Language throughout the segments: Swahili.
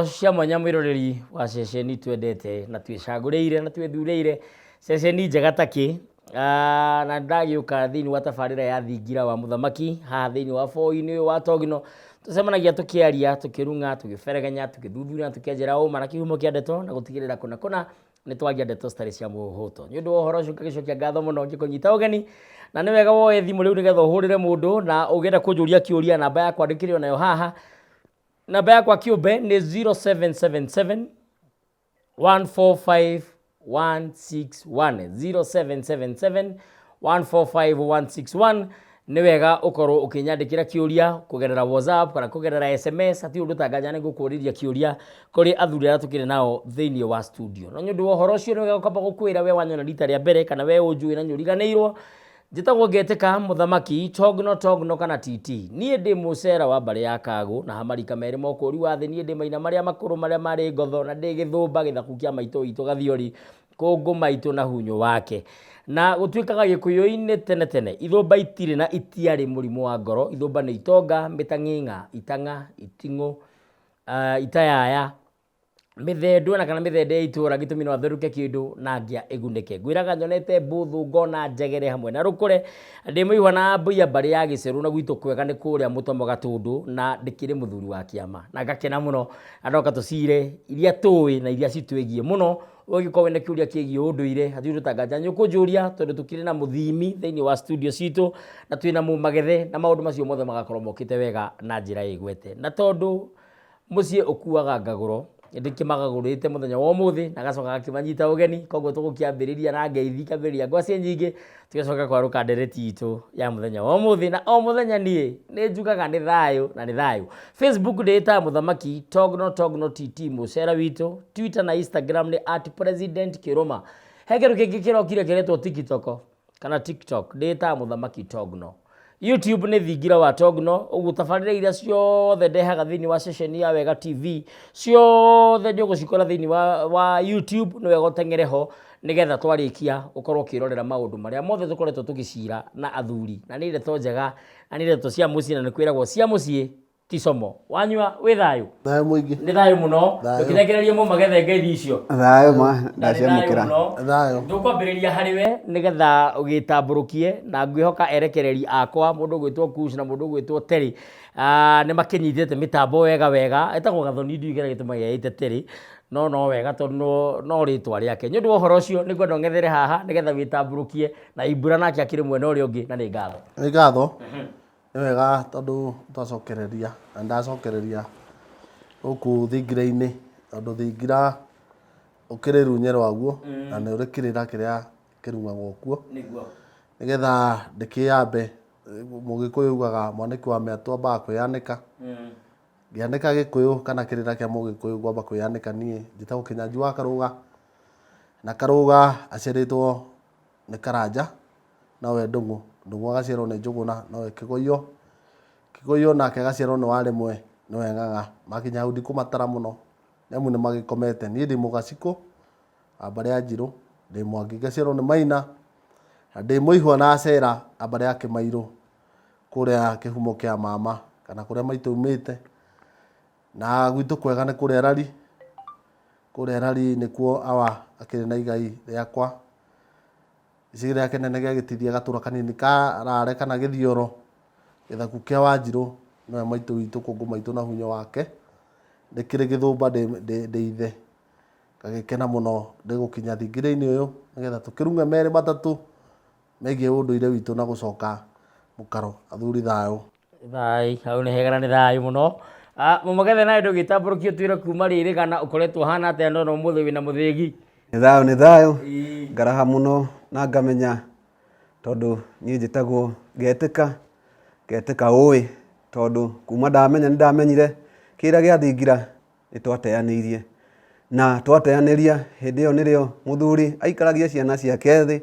Irio cia mwanya mwiroreri wa ceceni twendete na twicagũrĩire na twĩthurĩire ceceni njega taki na ndagiũka thĩinĩ wa tabarĩra ya thingira wa mũthamaki haha thĩinĩ wa boi-inĩ ũyũ wa Togno tũcemanagia tũkĩaria tũkĩrunga tũgĩberegenya tũgĩthuthuria tũkĩenjera ũma na kĩhumo kĩa ndeto na gũtigĩrĩra kũna nĩ twagia ndeto citarĩ cia mũhuhũto nĩ ũndũ wa ũhoro ũcio ngagĩcokia ngatho mũno ngĩkũnyita ũgeni na nĩ wega woe thimũ rĩu nĩgetha ũhũrĩre mũndũ na ũgĩenda kũnjũria kĩũria namba yakwa ndĩkĩrĩ onayo haha. Namba yakwa kĩũmbe nĩ 0777 145 161 0777 145 161. Nĩ wega ũkorwo ũkĩnyandĩkĩra kĩũria kũgerera WhatsApp kana kũgerera SMS hatirĩ ũndũ ũtangaja nĩ ngũkũũrĩria kĩũria kũrĩ athuri arĩa tũkĩrĩ nao thĩinĩ wa studio. Na nĩ ũndũ wa ũhoro ũcio nĩ wega ũkamba gũkwĩra we wanyona rita rĩa mbere kana we ũnjũĩ na nĩũriganĩirwo. Njĩtagwo Ngetĩka Mũthamaki Togno kana TT. Niĩ ndĩ mũcera wa mbarĩ ya Kagũ na hamarika merĩ mokũri wa thĩ. Niĩ ndĩ maina marĩa makũrũ marĩa marĩ ngotho na ndĩ gĩthũmba gĩthaku kĩa maitũ witũ Gathiori kũngũ maitũ na hunyo wake. Na gũtuĩkaga Gĩkũyũ-inĩ tene ithũmba itirĩ na itiarĩ mũrimũ wa ngoro. Ithũmba nĩ itonga, mĩtang'ing'a, itang'a, iting'ũ, itayaya, mĩthendwa na kana mĩthende ya itũra gĩtũmi no atherũke kĩndũ na ngĩa ĩgunĩke. Ngwĩraga nyonete mbũthũ ngona njegere hamwe na rũkũre ndĩ mũihwa na mbũia mbarĩ ya Gĩcerũ na gwitũ kwega nĩ kũrĩa Mũtomo Gatũndũ na ndĩkĩrĩ mũthuri wa kĩama na ngakena mũno andoka tũcire iria tũĩ na iria citwĩgie mũno. Ũngĩkorwo wĩna kĩũria kĩgiĩ ũndũire hatirĩ ũtangaja nĩũkũnjũria tondũ tũkĩrĩ na mũthimi thĩinĩ wa studio citũ na twĩna mũmagethe na maũndũ macio mothe magakorwo mokĩte wega na njĩra ĩgwete. Na tondũ mũciĩ ũkuaga ngagũro ndĩkĩmagagũrĩte mũthenya wa ũmũthĩ na gacoka gakĩmanyita ũgeni koguo tũgũkĩambĩrĩria na ngeithi kambĩrĩria ngwacĩ nyingĩ tũgacoka kwarũka ndereti itũ ya mũthenya wa ũmũthĩ. Na o mũthenya niĩ nĩ njugaga nĩ thayũ na nĩ thayũ. Facebook ndĩĩta Mũthamaki Togno TT mũcera witũ. Twitter na Instagram nĩ @president_Kĩrũma. He kĩndũ kĩngĩ kĩrokire kĩretwo TikTok ndĩĩta Mũthamaki Togno. YouTube nĩ thingira wa Togno. Ũguo tabarĩra iria ciothe ndehaga thĩinĩ wa ceceni ya Wega TV ciothe nĩ ũgũcikora thĩinĩ wa YouTube. Nĩ wega ũteng'ere ho nĩgetha twarĩkia ũkorwo ũkĩrorera maũndũ marĩa mothe tũkoretwo tũgĩcira na athuri na nĩ ndeto njega na nĩ ndeto cia mũciĩ na nĩ kwĩragwo cia mũciĩ ti como. Wanyua wĩ thayũ? Thayũ mũingĩ. Nĩ thayũ mũno. Tũkĩrekereria mũmagethe ngeithi icio. Thayũ ma ndaciamũkĩra. Thayũ. Tũkwambĩrĩria harĩ we nĩgetha ũgĩtambũrũkie na ngwĩhoka erekereri akwa mũndũ gwĩtwo Kush na mũndũ gwĩtwo Terry nĩ makĩnyitĩte mĩtambo wega. Etagwo Gathoni ndiugĩra gĩtũma gĩaĩte Terry no wega tondũ no rĩtwa rĩake. Nĩ ũndũ wa ũhoro ũcio nĩ ngwenda ũng'ethere haha nĩgetha wĩtambũrũkie na Ibura nake akĩrĩ mwena ũrĩa ũngĩ na nĩ ngatho. Nĩ ngatho. Nĩ wega tondũ twacokereria na ndacokereria gũkũ thingira-inĩ tondũ thingira ũkĩrĩ runye rwaguo na nĩ ũrĩ kĩrĩra kĩrĩa kĩrungagwo kuo nĩgetha ndĩkĩambe. Mũgĩkũyũ ugaga mwanĩki wa mĩatũ ambaga kwĩyanĩka. Ngĩanĩka Gĩkũyũ kana kĩrĩra kĩa Mũgĩkũyũ ngwamba kwĩyanĩka niĩ njĩtagwo Kĩnyanjui wa Karũga na Karũga aciarĩtwo nĩ Karanja nawe Ndung'u agaciarwo nĩ Njũgũna nawe Kĩgũyũ nake agaciarwo nĩ Warĩmwe nĩwe Ng'ang'a. Makinya hau ndikũmatara mũno nĩamu nĩ magĩkomete. Niĩ ndĩ Mũgacikũ wa mbarĩ ya Njirũ, ndĩ Mwangi ngaciarwo nĩ Maina na ndĩ Mũihwa na Acera a mbarĩ ya Kĩmairũ kũrĩa kĩhumo kĩa mama kana kũrĩa maitũ umĩte. Na gwitũ kwega nĩ kũrĩa Rari nĩkuo Awa akĩrĩ na igai rĩakwa. Icigĩrĩra rĩake nene gĩa Gĩtithia gatũra kanini ka Rare kana Gĩthioro gĩthaku kĩa Wanjirũ nĩwe maitũ witũ kũngũ maitũ na hunyo wake. Ndĩkĩrĩ Gĩthũmba ndĩ ithe ngagĩkena mũno ndĩgũkinya thingira-inĩ ũyũ nĩgetha tũkĩrunge merĩ matatũ megiĩ ũndũire witũ na gũcoka mũkaro. Athuri thayũ. Thai hau nĩ hega na nĩ thayũ mũno. Mũmagethe nawe ndũgĩtambũrũkie twĩre kuma rĩrĩ kana ũkoretwo hana atĩa ndona ũmũthĩ wĩna mũthĩgi? Nĩ thayũ ngaraha mũno na ngamenya tondũ niĩ njĩtagwo Ngetĩka ũĩ tondũ kuma ndamenya nĩ ndamenyire kĩrĩa gĩa thingira nĩ twateanĩirie na twateanĩria hĩndĩ ĩyo nĩrĩo mũthuri aikaragia ciana ciake thĩ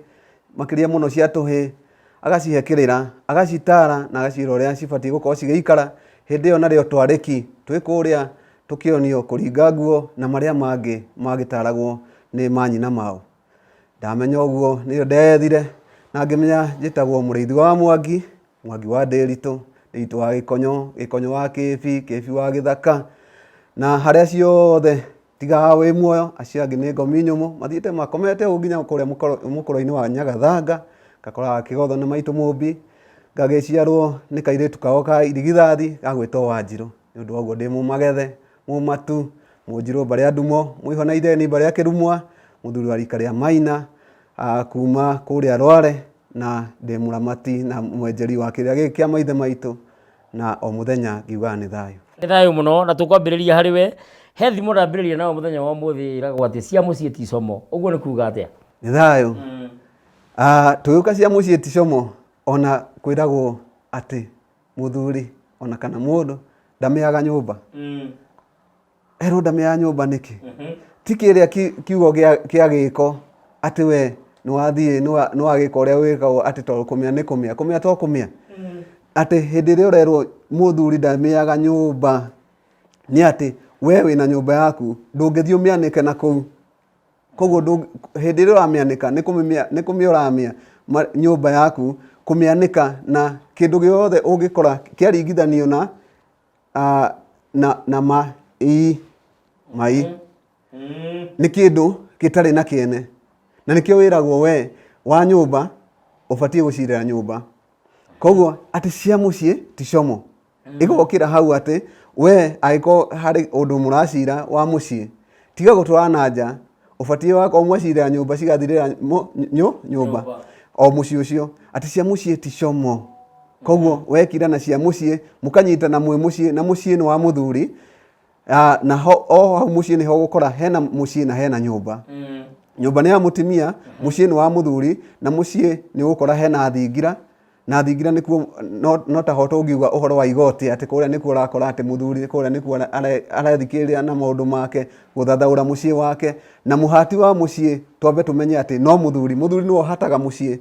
makĩria mũno cia tũhĩĩ agacihe kĩrĩra agacitara na agaciĩra ũrĩa cibatiĩ gũkorwo cigĩikara. Hĩndĩ ĩyo narĩo twarĩki twĩ kũrĩa tũkĩonio kũringa nguo na marĩa mangĩ magĩtaragwo nĩ manyina mao. Ndamenya ũguo nĩyo ndeyethire na ngĩmenya njĩtagwo mũrĩithi wa Mwangi wa Ndĩritũ, Ndĩritũ wa Gĩkonyo wa Kĩbi wa Gĩthaka na harĩa ciothe tiga wĩ muoyo acio angĩ nĩ ngomi nyũmũ mathiĩte makomete ũũ nginya kũrĩa mũkũro-inĩ wa Nyagathanga ngakora gakĩgothwo nĩ maitũ Mũmbi gagĩciarwo nĩ kairĩtu kao ka irigithathi gagwĩtwo Wanjirũ nĩ ũndũ wa ũguo ndĩ Mũmagethe Mũmatu Mũnjirũ Mbarĩa Ndumo Mũiho na Itheni Mbarĩa Kĩrumwa mũthuri wa rika rĩa Maina kuma kũrĩa Rware na ndĩ mũramati na mwenjeri wa kĩrĩa gĩkĩ kĩa maithe maitũ na o mũthenya ngiugaga nĩ thayũ. Nĩ thayũ mũno na tũkwambĩrĩria harĩ we he thimo ndambĩrĩria nao mũthenya wa ũmũthĩ ĩragwo atĩ cia mũciĩ ti como ũguo nĩ kuuga atĩa? Nĩ thayũ. Tũgĩũka cia mũciĩ ti como ona kwĩragwo atĩ mũthuri ona kana mũndũ ndamĩaga nyũmba. Erwo ndamĩaga nyũmba nĩkĩ? Ti kĩrĩa kiugo kĩa gĩko atĩ we nĩwathiĩ nĩwagĩka ũrĩa wĩkagwo atĩ to kũmĩa nĩ kũmĩa to kũmĩa. Atĩ hĩndĩ ĩrĩa ũrerwo mũthuri ndamĩaga nyũmba nĩ atĩ we wĩna nyũmba yaku ndũngĩthiĩ ũmĩanĩke na kũu. Koguo hĩndĩ ĩrĩa ũramĩanĩka nĩ kũmĩa ũramĩa nyũmba yaku kũmĩanĩka na kĩndũ gĩothe ũngĩkora kĩaringithanio na mai nĩ kĩndũ gĩtarĩ na kĩene na nĩkĩo wĩragwo we wa nyũmba ũbatiĩ gũcirĩra nyũmba. Koguo atĩ cia mũciĩ ti como ĩgokĩra hau atĩ we angĩkorwo harĩ ũndũ mũracira wa mũciĩ tiga gũtwara na nja ũbatiĩ wakorwo mwacirĩra nyũmba cigathirĩra nyũmba o mũciĩ ũcio atĩ cia mũciĩ ti como. Koguo wekira na cia mũciĩ mũkanyitana mwĩ mũciĩ na mũciĩ nĩ wa mũthuri na hau mũciĩ nĩho gũkora hena mũciĩ na hena nyũmba. Nyũmba nĩ ya mũtumia mũciĩ nĩ wa mũthuri na mũciĩ nĩ gũkora hena thingira na thingira nĩkuo no taho tũngiuga ũhoro wa igoti atĩ kũrĩa nĩkuo ũrakora atĩ mũthuri kũrĩa nĩkuo arethikĩrĩria na maũndũ make gũthathaũra mũciĩ wake na mũhati wa mũciĩ twambe tũmenye atĩ no mũthuri nĩwe ũhataga mũciĩ.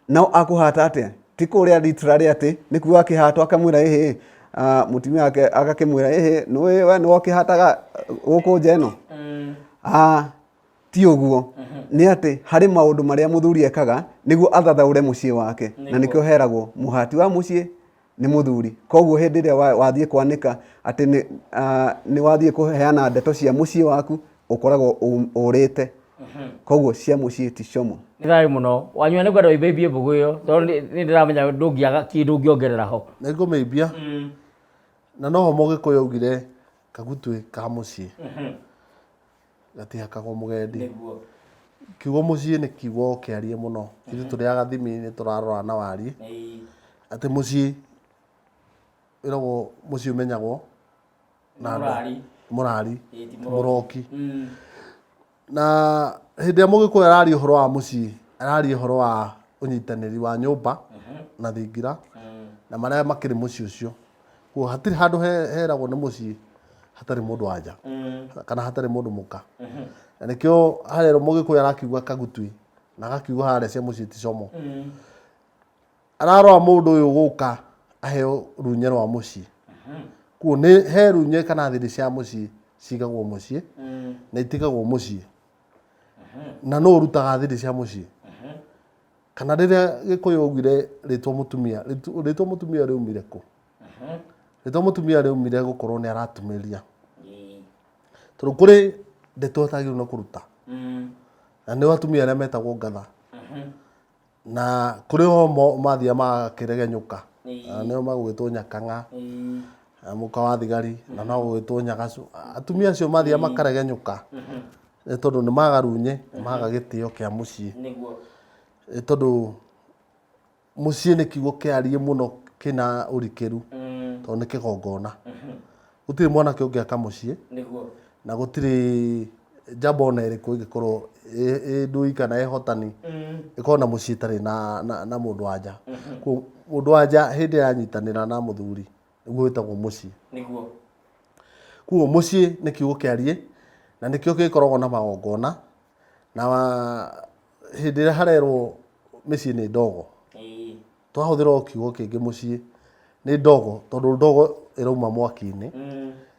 No akũhata atĩa? Ti kũrĩa literally atĩ nĩkuo akĩhatwo akamwĩra ĩhĩ mũtumia wake agakĩmwĩra ĩhĩ we nĩwe ũkĩhataga gũkũ nja ĩno. Ti ũguo nĩ atĩ harĩ maũndũ marĩa mũthuri ekaga nĩguo athathaũre mũciĩ wake na nĩkĩo heragwo mũhati wa mũciĩ nĩ mũthuri. Koguo hĩndĩ ĩrĩa wathiĩ kwanĩka atĩ nĩ wathiĩ kũheana ndeto cia mũciĩ waku ũkoragwo ũrĩte. Koguo cia mũciĩ ti como. Nĩ thayũ mũno wanyua nĩkwenda ũimbie mbũgũ ĩyo tondũ nĩ ndĩramenya ndũngĩaga kĩndũ ũngĩongerera ho. Nĩ ngũmĩimbia na noho Mũgĩkũyũ augire kagutwi ka mũciĩ gatihakagwo mũgendi. Kiugo mũciĩ nĩ kiugo kĩarie mũno ithuĩ tũrĩ agathimi nĩ tũrarora na wariĩ atĩ mũciĩ wĩragwo mũciĩ ũmenyagwo na mũrari mũroki. Na hĩndĩ ĩrĩa Mũgĩkũyũ araria ũhoro wa mũciĩ araria ũhoro wa ũnyitanĩri wa nyũmba na thingira na marĩa makĩrĩ mũciĩ ũcio. Koguo hatirĩ handũ heragwo nĩ mũciĩ hatarĩ mũndũ wa nja kana hatarĩ mũndũ mũka. Na nĩkĩo harĩa Mũgĩkũyũ arakiuga kagutwi na agakiuga harĩa cia mũciĩ ti como. Ararora mũndũ ũyũ gũka aheo runye rwa mũciĩ. Koguo nĩ he runye kana thiri cia mũciĩ cigagwo mũciĩ na itigagwo mũciĩ. Na no ũrutaga thiri cia mũciĩ. Kana rĩrĩa Gĩkũyũ augire rĩtwa mũtumia rĩumire kũ? Rĩtwa mũtumia rĩumire gũkorwo nĩ aratumĩria. Tondũ kũrĩ ndeto ũtagĩrĩirwo nĩ kũruta na nĩ atumia arĩa metagwo ngatha na kũrĩ o mathiaga magakĩregenyũka nĩo magũgĩtwo Nyakang'a mũka wa thigari na no gũgĩtwo Nyagacu. Atumia acio mathiaga makaregenyũka nĩ tondũ nĩ maga runye maga gĩtĩo kĩa mũciĩ. Tondũ mũciĩ nĩ kiugo kĩarie mũno kĩna ũrikĩru tondũ nĩ kĩgongona. Gũtirĩ mwanake ũngĩaka mũciĩ na gũtirĩ njamba ona ĩrĩkũ ĩngĩkorwo ĩ ndui kana ĩhotani ĩkorwo na mũciĩ ĩtarĩ na mũndũ wa nja. Mũndũ wa nja hĩndĩ yanyitanĩra na mũthuri nĩguo wĩtagwo mũciĩ. Koguo mũciĩ nĩ kiugo kĩarie na nĩkĩo gĩkoragwo na magongona na hĩndĩ ĩrĩa harerwo mĩciĩ nĩ ndogo twahũthĩra kiugo kĩngĩ mũciĩ nĩ ndogo tondũ ndogo ĩrauma mwaki-inĩ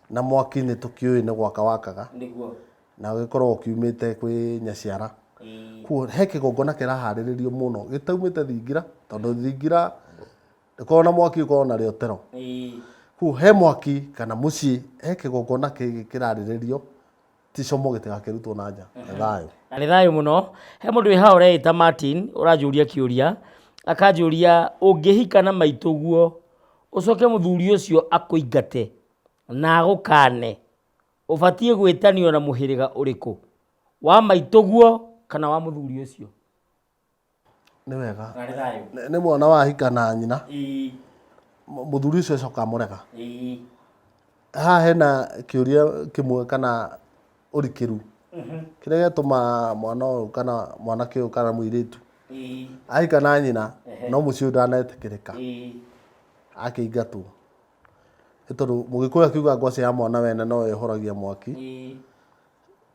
na mwaki-inĩ tũkĩũĩ nĩ gwaka wakaga na gĩkoragwo kiumĩte kwĩ nyaciara. Koguo he kĩgongona kĩraharĩrĩrio mũno gĩtaumĩte thingira tondũ thingira ndĩkoragwo na mwaki ũkoragwo na rĩotero. he mwaki kana muciĩ he kĩgongona kĩrarĩrĩrio ti como gĩtigakĩrutwo na nja. Nĩ thayũ. Na nĩ thayũ mũno. He mũndũ wĩ haha ũreĩta Martin ũranjũria kĩũria akanjũria ũngĩhika na maitũguo ũcoke mũthuri ũcio akũingate na agũkane ũbatiĩ gwĩtanio na mũhĩrĩga ũrĩkũ, wa maitũguo kana wa mũthuri ũcio? Nĩ wega. Na nĩ thayũ. Nĩ mwana wahika na nyina mũthuri ũcio acoka mũrega. Haha hena kĩũria kĩmwe kana ũrikĩru kĩrĩa gĩatũma mwana ũyũ kana mwanake ũyũ kana mũirĩtu ahika na nyina no mũciĩ ndanetĩkĩrĩka akĩingatwo. Nĩ tondũ Mũgĩkũyũ akiuga ngwacĩ ya mwana wene no ĩhoragia mwaki.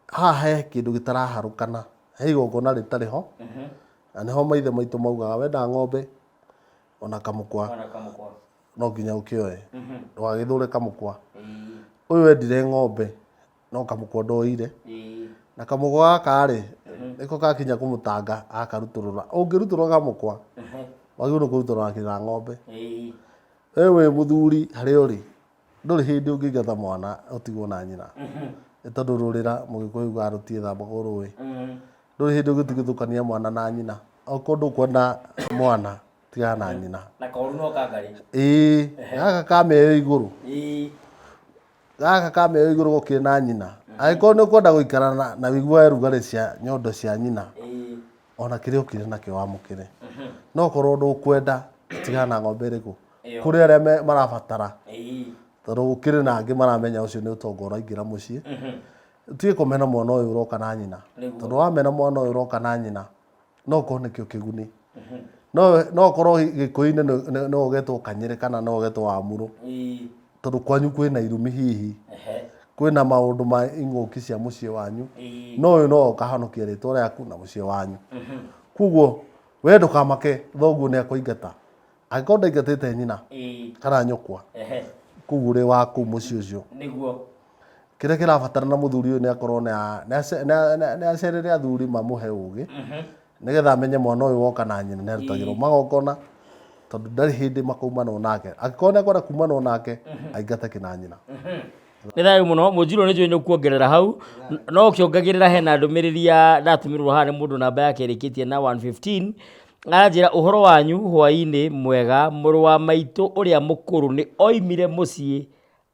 Haha he kĩndũ gĩtaraharũkana, he igongona rĩtarĩ ho, na nĩho maithe maitũ maugaga wenda ng'ombe ona kamũkwa no nginya ũkĩoe, ndũgagĩthũre kamũkwa. Ũyũ wendire ng'ombe no kamũkwa ndoire, na kamũkwa gaka-rĩ nĩko gakinya kũmũtanga akarutũrũra. Ũngĩrutũrũra kamũkwa wagĩrĩirwo nĩ kũrutũrũra kĩna ng'ombe. We wĩ mũthuri harĩa ũrĩ ndũrĩ hĩndĩ ũngĩingata mwana ũtigwo na nyina, nĩ tondũ rũrĩra Mũgĩkũyũ ugaga rũtiethambagwo rũĩ. Ndũrĩ hĩndĩ ũngĩtigithũkania mwana na nyina, okorwo ndũkwenda mwana tigana na nyina. Na koru no kangari. Gaka kameyo igũrũ, gaka kameyo igũrũ gũkĩrĩ na nyina. Angĩkorwo nĩ ũkwenda gũikara na wĩiguage rugarĩ cia nyondo cia nyina, ona kĩrĩa ũkĩrĩ nakĩo wamũkĩre. No okorwo ndũkwenda tigana na ng'ombe ĩrĩkũ kũrĩ arĩa marabatara, tondũ gũkĩrĩ na angĩ maramenya ũcio nĩ ũtonga ũraingĩra mũciĩ. Utige kũmena mwana ũyũ ũroka na nyina, tondũ wamena mwana ũyũ ũroka na nyina no ũkorwo nĩkĩo kĩguni. No ũkorwo Gĩkũyũ-inĩ no ũgetwo Kanyĩrĩ kana no ũgetwo Wamũrũ, tondũ kwanyu kwĩna irumi hihi, kwĩna maũndũ ma ing'ũki cia mũciĩ wanyu, no ũyũ no ũkahonokia rĩtwa rĩaku na mũciĩ wanyu. Kuoguo we ndũkamake thoguo nĩ akũingata, angĩkorwo ndaingatĩte nyina kana nyũkwa, kuoguo ũrĩ wa kũu mũciĩ ũcio. Kĩrĩa kĩrabatarana mũthuri ũyũ nĩ akorwo nĩ acerere athuri mamũhe ũgĩ, nĩgetha amenye mwana ũyũ woka na nyina nĩ arutagĩrwo magongona, tondũ ndarĩ hĩndĩ makaumana nake. Angĩkorwo nĩ ekwenda kumana nake aingate kĩna nyina. Nĩ thayũ mũno. Mũnjirũ nĩ njũĩ nĩ kuongerera hau, no ũkĩongagĩrĩra hena ndũmĩrĩri ya ndatũmĩrwo haha nĩ mũndũ namba yake ĩrĩkĩtie na 115 aranjĩra ũhoro wanyu hwaĩ-inĩ mwega, mũrũ wa maitũ ũrĩa mũkũrũ nĩ oimire mũciĩ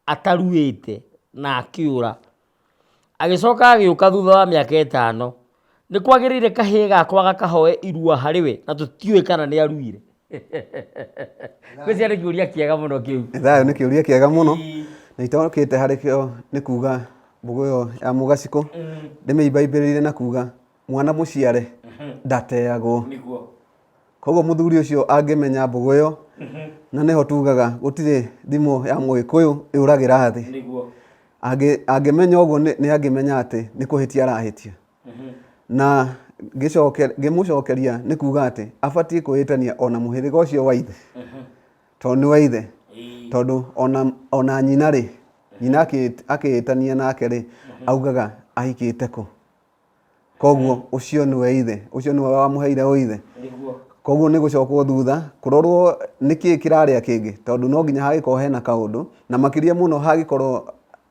ataruĩte na akĩũra, agĩcoka agĩũka thutha wa mĩaka 5. Nĩ kwagĩrĩire kahĩĩ gakwa gakahoe irua harĩ we na tũtiũĩ kana nĩ aruire? Gwĩciria nĩ kĩũria kĩega mũno kĩu. Thayũ nĩ kĩũria kĩega mũno, na itokĩte harĩ kĩo nĩ kuga mbũgũ ĩyo ya mũgacikũ ndĩmĩimbaimbĩrĩire na kuga mwana mũciare ndateagwo. Koguo mũthuri ũcio angĩmenya mbũgũ ĩyo, na nĩho tugaga gũtirĩ thimũ ya Mũgĩkũyũ ĩũragĩra thĩ. Angĩmenya ũguo nĩ angĩmenya atĩ nĩ kũhĩtia arahĩtia. Na ngĩmũcokeria nĩ kuga atĩ abatiĩ kwĩĩtania ona mũhĩrĩga ũcio wa ithe, tondũ nĩ wa ithe, tondũ ona nyina rĩ, nyina akĩĩtania nake rĩ augaga ahikĩte kũ. Koguo ũcio nĩwe ithe, ũcio nĩwe wamũheire ũithe. Koguo nĩ gũcokwo thutha kũrorwo nĩkĩĩ kĩrarĩa kĩngĩ, tondũ no nginya hagĩkorwo hena kaũndũ, na makĩria mũno hagĩkorwo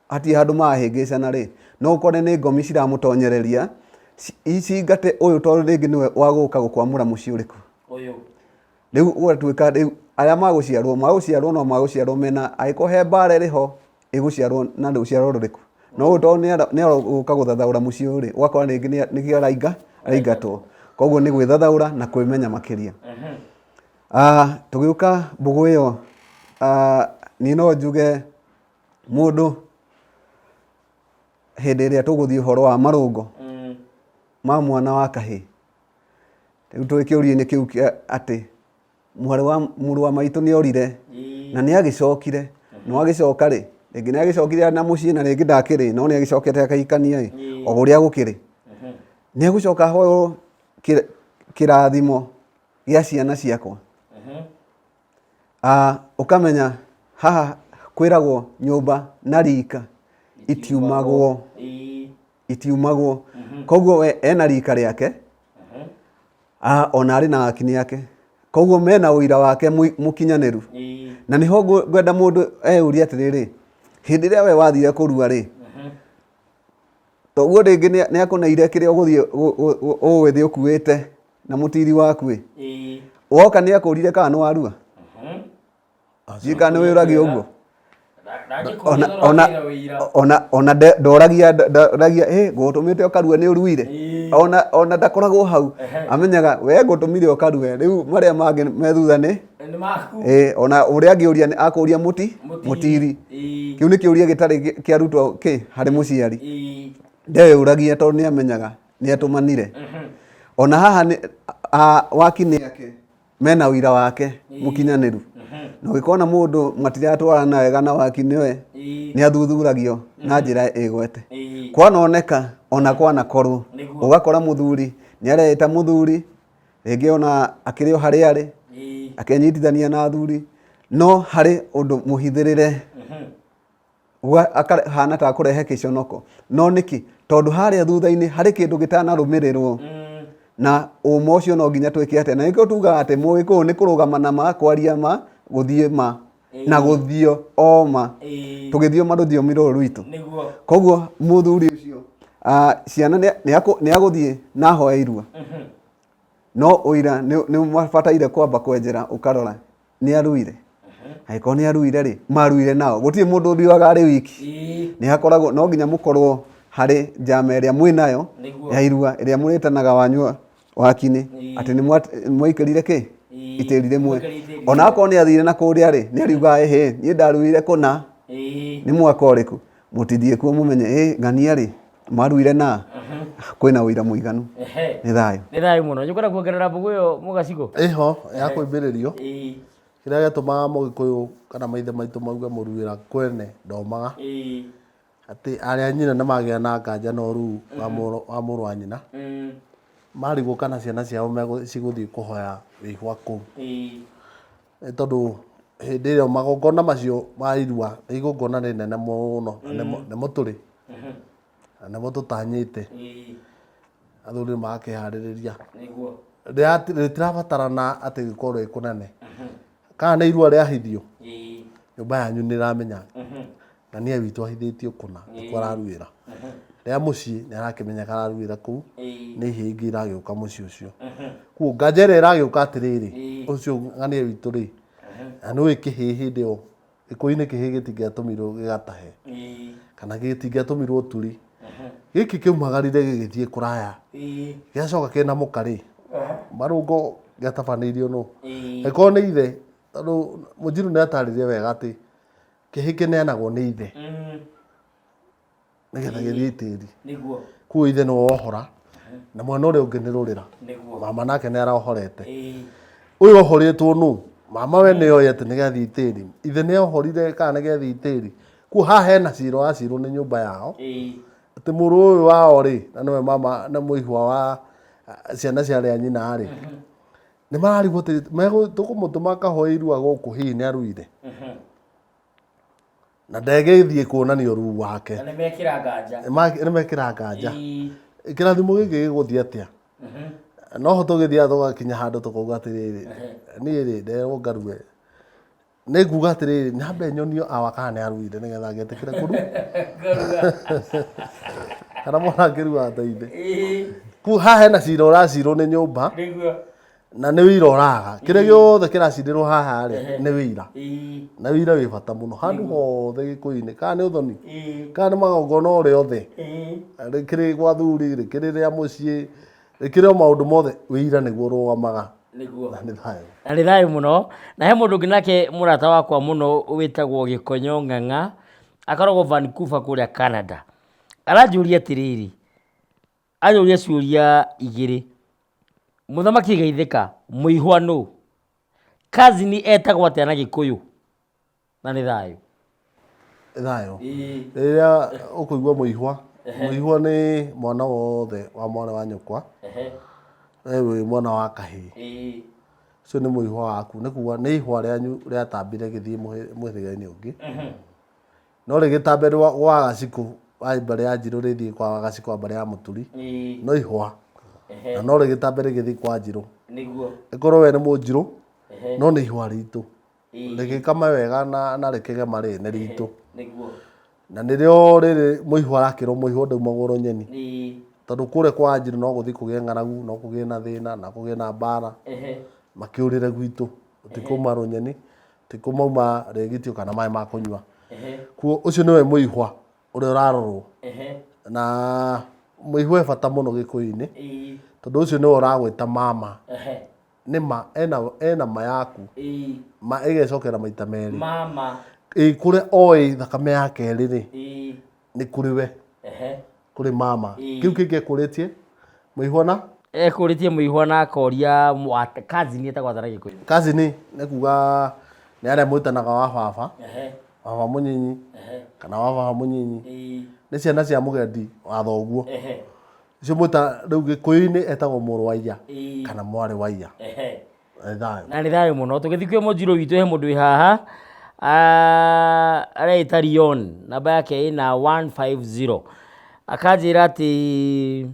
hatirĩ handũ mahĩngĩcana rĩ, no ũkore nĩ ngomi ciramũtonyereria icingate ũyũ, tondũ rĩngĩ nĩwe wagũka gũkwamũra mũciĩ ũrĩkũ. Rĩu ũgatuĩka rĩu arĩa magũciarwo no magũciarwo mena, angĩkorwo he mbara ĩrĩ ho ĩgũciarwo na rũciaro rũrĩkũ. No ũyũ tondũ nĩ agũka gũthathaũra mũciĩ ũyũ rĩ, ũgakora rĩngĩ nĩkĩo araingatwo. Koguo nĩ gwĩthathaũra na kwĩmenya makĩria. Tũgĩũka mbũgũ ĩyo, niĩ no njuge mũndũ hĩndĩ ĩrĩa tũgũthiĩ ũhoro wa marũngo ma mwana wa kahĩĩ, rĩu tũrĩ kĩũria-inĩ kĩu kĩa atĩ mũrũ wa maitũ nĩ orire na nĩ agĩcokire, no agĩcoka rĩ, rĩngĩ nĩ agĩcokire na mũciĩ na rĩngĩ ndakĩrĩ, no nĩ agĩcokete akahikania ĩ, o ũrĩa gũkĩrĩ, nĩ agũcoka ahoywo kĩrathimo gĩa ciana ciakwa. Ũkamenya haha kwĩragwo nyũmba na rika itiumagwo. Koguo we ena rika rĩake, ona arĩ na akinĩ ake, koguo mena uira wake mukinyanĩru na niho ngwenda mũndũ eyũrie atĩrĩrĩ hĩndĩ ĩrĩa we wathire kũrua rĩ toguo rĩngĩ nĩ akũneire kĩrĩa ũgũgĩthiĩ ũkuĩte na mũtiri waku woka nĩ akũrire kana nĩ warua kana nĩ wĩrage ũguo ona ndoragia ngũtũmĩte ũkarua nĩ ũruire ona ndakoragwo hau amenyaga we ngũtũmire ũkarue rĩu marĩa mangĩ me thutha nĩ ona ũrĩa angĩũria akũria mũtiri kĩu nĩ kĩũria gĩtarĩ kĩarutwo harĩ mũciari ndeyũragia tondũ nĩ amenyaga nĩ atũmanire ona haha wakinĩ ake mena ũira wake mũkinyanĩru na ũgĩkona mũndũ matiratwarana wega na wakinĩ we nĩ athuthuragio na njĩra ĩgwete kwanoneka ona kwanakorwo ũgakora mũthuri nĩ areĩta mũthuri rĩngĩ ona akĩrĩ o harĩa arĩ akenyitithania na athuri no harĩ ũndũ mũhithĩrĩre akahana ta kũrehe kĩconoko no nĩkĩ tondũ harĩa thutha-inĩ harĩ kĩndũ gĩtanarũmĩrĩrwo na ũma ũcio no nginya twĩke atĩa na nĩkĩo tugaga atĩ Mũgĩkũyũ nĩ kũrũgama na ma kwaria ma gũthiĩ ma na gũthio o ma tũgĩthio rũthiomi rũrũ rwitũ koguo mũthuri ũcio ciana nĩ agũthiĩ na hoya irua no ũira nĩ mabataire kwamba kwenjera ũkarora nĩ aruire angĩkorwo nĩ aruire rĩ maruire nao gũtirĩ mũndũ ũthiaga arĩ wiki nĩ hakoragwo no nginya mũkorwo harĩ njama ĩrĩa mwĩnayo ya irua ĩrĩa mũrĩtanaga wanyua wakinĩ atĩ nĩ mwaikĩrire itĩri rĩmwe ona akorwo nĩ athire na kũrĩa rĩ nĩ ariugaga niĩ ndaruire kũna nĩ mwaka ũrĩkũ mũtithiĩ kuo mũmenye ng'ania rĩ maruire na kwĩna ũira mũiganu nĩ thayũ mũno njũkĩra kuongerera mbũgũ ĩyo Mũgacikũ ĩho ya kwĩmbĩrĩrio kĩrĩa gĩtũmaga Mũgĩkũyũ kana maithe maitũ mauge mũruĩra kwene ndomaga atĩ arĩa nyina nĩ magĩa na nganja na ũru wa mũrũ wa nyina marigwo kana ciana ciao cigũthiĩ kũhoya wĩhwa kũu tondũ hĩndĩ ĩrĩa magongona macio ma irua nĩ igongona rĩnene mũno nĩmo tũrĩ na nĩmo tũtanyĩte athuri magakĩharĩrĩria rĩtirabatarana atĩ gĩkorwo rĩ kũnene kana nĩ irua rĩahithio nyũmba yanyu nĩ ĩramenya ng'ania witũ ahithĩtio kũna nĩkuo araruĩra rĩa mũciĩ nĩ arakĩmenya araruĩra kũu nĩ ihĩngĩ iragĩũka mũciĩ ũcio kuo nganja ĩrĩa ĩragĩũka atĩrĩrĩ ũcio ng'ania witũ rĩ na nĩũĩ kĩhĩ hĩndĩ ĩyo gĩkũyũ-inĩ kĩhĩ gĩtingĩatũmirwo gĩgatahe kana gĩtingĩatũmirwo turi gĩkĩ kĩaumagarire gĩgĩthiĩ kũraya gĩacoka kĩna mũka-rĩ marũngo gĩatabanĩirio nũ angĩkorwo nĩ ithe tondũ Mũnjiru nĩ atarĩria wega atĩ kĩhĩ kĩneanagwo nĩ ithe nĩgetha gĩthiĩ tĩri kuo ithe nĩwe wohora na mwena ũrĩa ũngĩ nĩ rũrĩra mama nake nĩ arohorete ũyũ ohorĩtwo nũ mama we nĩ oĩ atĩ nĩ gĩathiĩ tĩri ithe nĩ ohorire kana nĩ gĩathiĩ tĩri kuo haha hena ciro wacirwo nĩ nyũmba yao atĩ mũrũ ũyũ wao rĩ na nĩwe mama na mũihwa wa ciana cia rĩa nyina rĩ nĩ mararigwo atĩ tũkũmũtũma akahoe irua gũkũ hihi nĩ aruire na ndegĩthiĩ kuonania ũruu wake nĩ mekĩra nganja kĩrathimo gĩkĩ gĩgũthiĩ atĩa no ho tũgĩthiaga tũgakinya handũ tũkauga atĩrĩrĩ niĩ rĩ nderwo ngarue nĩ nguga atĩrĩrĩ nyambe nyonio awa kana nĩ aruire nĩgetha ngetĩkĩre kũrua kana mwana angĩrua ateithe kuo haha hena cira ũracirwo nĩ nyũmba na nĩ wĩira ũraga kĩrĩa gĩothe kĩracirĩrwo haha rĩ nĩ wĩira na wĩira wĩ bata mũno handũ hothe gĩkũyũ-inĩ kana nĩ ũthoni kana nĩ magongona o rĩothe rĩkĩrĩ gwa athuri rĩkĩrĩ rĩa mũciĩ rĩkĩrĩ o maũndũ mothe wĩira nĩguo ũrũgamaga na nĩ thayũ mũno na he mũndũ ũngĩ nake mũrata wakwa mũno wĩtagwo Gĩkonyo Ng'ang'a akoragwo Vancouver kũrĩa Canada aranjũria atĩrĩrĩ anjũria ciũria igĩrĩ Mũthamaki Geithĩka mũihwa nũ cousin etagwo atĩa na Gĩkũyũ na nĩ thayũ rĩrĩa ũkũigua mũihwa nĩ mwana wothe wa mwana wa nyũkwa wĩ mwana wa kahĩĩ ũcio nĩ mũihwa waku nĩ kuga nĩ ihwa rĩanyu rĩatambire gĩthiĩ mũhĩrĩga-inĩ ũngĩ no rĩgĩtambe gwa Gacikũ wa mbere ya Njirũ rĩthiĩ kwa Gacikũ wa mbere ya Mũturi no ihwa na no rĩgĩtambe rĩgĩthiĩ kwa Njirũ ĩkorwo we nĩ Mũnjirũ no nĩ ihũa ritũ rĩgĩkama wega na rĩkĩgema rĩ nĩ ritũ na nĩrĩo rĩrĩ mũihũ arakĩrwo mũihũ ndaumagwo nyeni tondũ kũrĩa kwa Wanjiru no gũthiĩ kũgĩe ng'aragu no kũgĩe na thĩna na kũgĩe na mbara makĩũrĩre gwitũ tikuuma Rũnyeni tikumauma Rĩgitio kana maĩ ma kũnyua kuo ũcio nĩwe mũihwa ũrĩa ũrarorwo na mũihwa e bata mũno Gĩkũyũ-inĩ tondũ ũcio nĩwe ũragwĩta mama nĩma ena ma yaku ma ĩgecokera maita merĩ mama kũrĩa oĩ thakame ya kerĩ rĩ nĩ kũrĩ we kũrĩ mama kĩu kĩngĩ ekũrĩtie mũihwa na ekũrĩtie mũihwa na akoria cousin etagwo atĩa na Gĩkũyũ cousin nĩ kuga nĩ arĩa mwĩtanaga wa baba baba mũnyinyi kana wa baba mũnyinyi nĩ ciana cia mũgendi wa thoguo icio mwĩta rĩu Gĩkũyũ-inĩ etagwo mũrũ wa iya kana mwarĩ wa iya na nĩ thayũ mũno tũgĩthiĩ kwĩ mũnjirũ witũ he mũndũ wĩ haha areita Rion namba yake ĩna 150 akanjĩra atĩ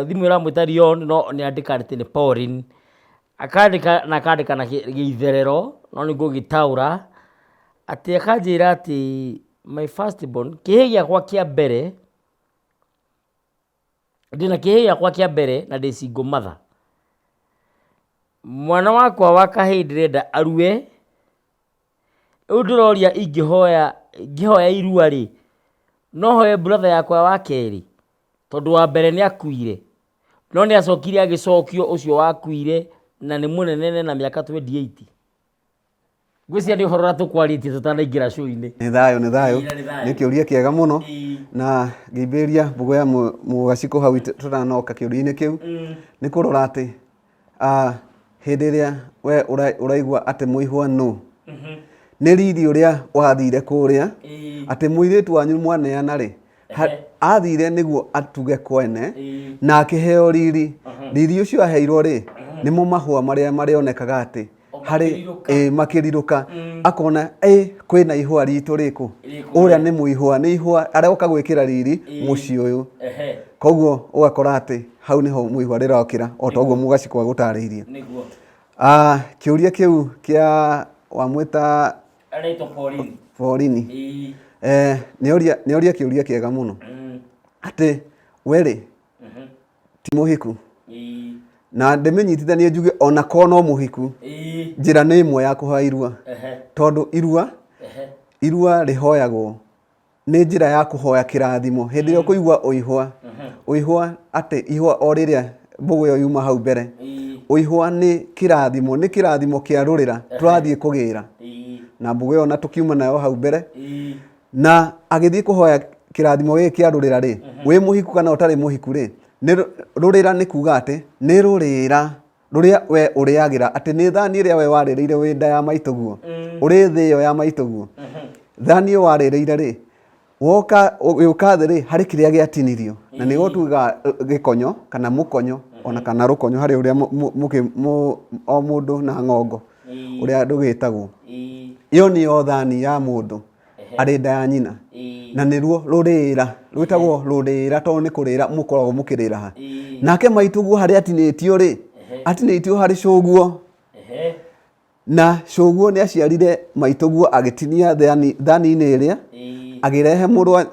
thimũ ĩramwĩta Rion no nĩ andĩka atĩ nĩ Pauline akandĩka na akandĩka na Gĩitherero no nĩ ngũgĩtaũra atĩ akanjĩra atĩ my first born kĩhĩ gĩakwa kĩa mbere ndĩna kĩhĩ gĩakwa kĩa mbere na ndĩ single mother mwana wakwa wa kahĩĩ ndĩrenda arue rĩu ndĩroria ingĩhoya irua rĩ no hoye brother yakwa wa kerĩ tondũ wa mbere nĩ akuire no nĩ acokire agĩcokio ũcio wakuire na nĩ mũnene na mĩaka 28 ngwĩciria nĩ ũhoro tũkwarĩtie tũtanaingĩra show-inĩ nĩ thayũ nĩ kĩũria kĩega mũno na ngĩmbĩria mbũgũ ya mũgacikũ hau tũtanoka kĩũria-inĩ kĩu nĩ kũrora atĩ hĩndĩ ĩrĩa we ũraigua atĩ mũihwa no nĩ riri ũrĩa wathire kũrĩa atĩ mũirĩtu wanyu mwaneana rĩ athire nĩguo atuge kwene na akĩheo riri ũcio aheirwo rĩ nĩmo mahũa marĩa marĩonekaga atĩ harĩ makĩrirũka akona kwĩna ihũa ritũ rĩkũ ũrĩa nĩ mũihwa nĩ ihũa aroka gwĩkĩra riri mũciĩ ũyũ koguo ũgakora atĩ hau nĩho mũihwa rĩrokĩra o ta ũguo mũgacikũ agũtarĩirie kĩũria kĩu kĩa wamwĩta Pauline nĩ oria kĩũria kĩega mũno atĩ werĩ ti mũhiku na ndĩmĩnyitithanie njuge ona ko no mũhiku njĩra nĩ ĩmwe ya kũhoya irua tondũ irua rĩhoyagwo nĩ njĩra ya kũhoya kĩrathimo hĩndĩ ĩrĩa ũkũigua ũihwa atĩ ihwa o rĩrĩa mbũgũ ĩyo yuma hau mbere ũihwa nĩ kĩrathimo kĩa rũrĩra tũrathiĩ kũgĩra na mbũgũ ĩyo na tũkiuma nayo hau mbere na agĩthiĩ kũhoya kĩrathimo gĩkĩ kĩa rũrĩra rĩ wĩ mũhiku kana ũtarĩ mũhiku rĩ rũrĩra nĩ kuga atĩ nĩ rũrĩra rũrĩa we ũrĩagĩra atĩ nĩ thani ĩrĩa we warĩrĩire wĩ nda ya maitũguo ũrĩ thĩ ĩyo ya maitũguo thani ĩyo warĩrĩire rĩ woka gĩũka thĩ rĩ harĩ kĩrĩa gĩatinirio na nĩ gũtuga gĩkonyo kana mũkonyo ona kana rũkonyo harĩ ũrĩa o mũndũ na ng'ongo ũrĩa ndũgĩtagwo ĩyo nĩyo thani ya mũndũ arĩ nda ya nyina na nĩruo rũrĩra rwĩtagwo rũrĩra tondũ nĩ kũrĩra mũkoragwo mũkĩrĩra ha nake maitũguo harĩ atinĩtio rĩ atinĩtio harĩ cũguo na cũguo nĩ aciarire maitũguo agĩtinia thani-inĩ ĩrĩa agĩrehe mũrũ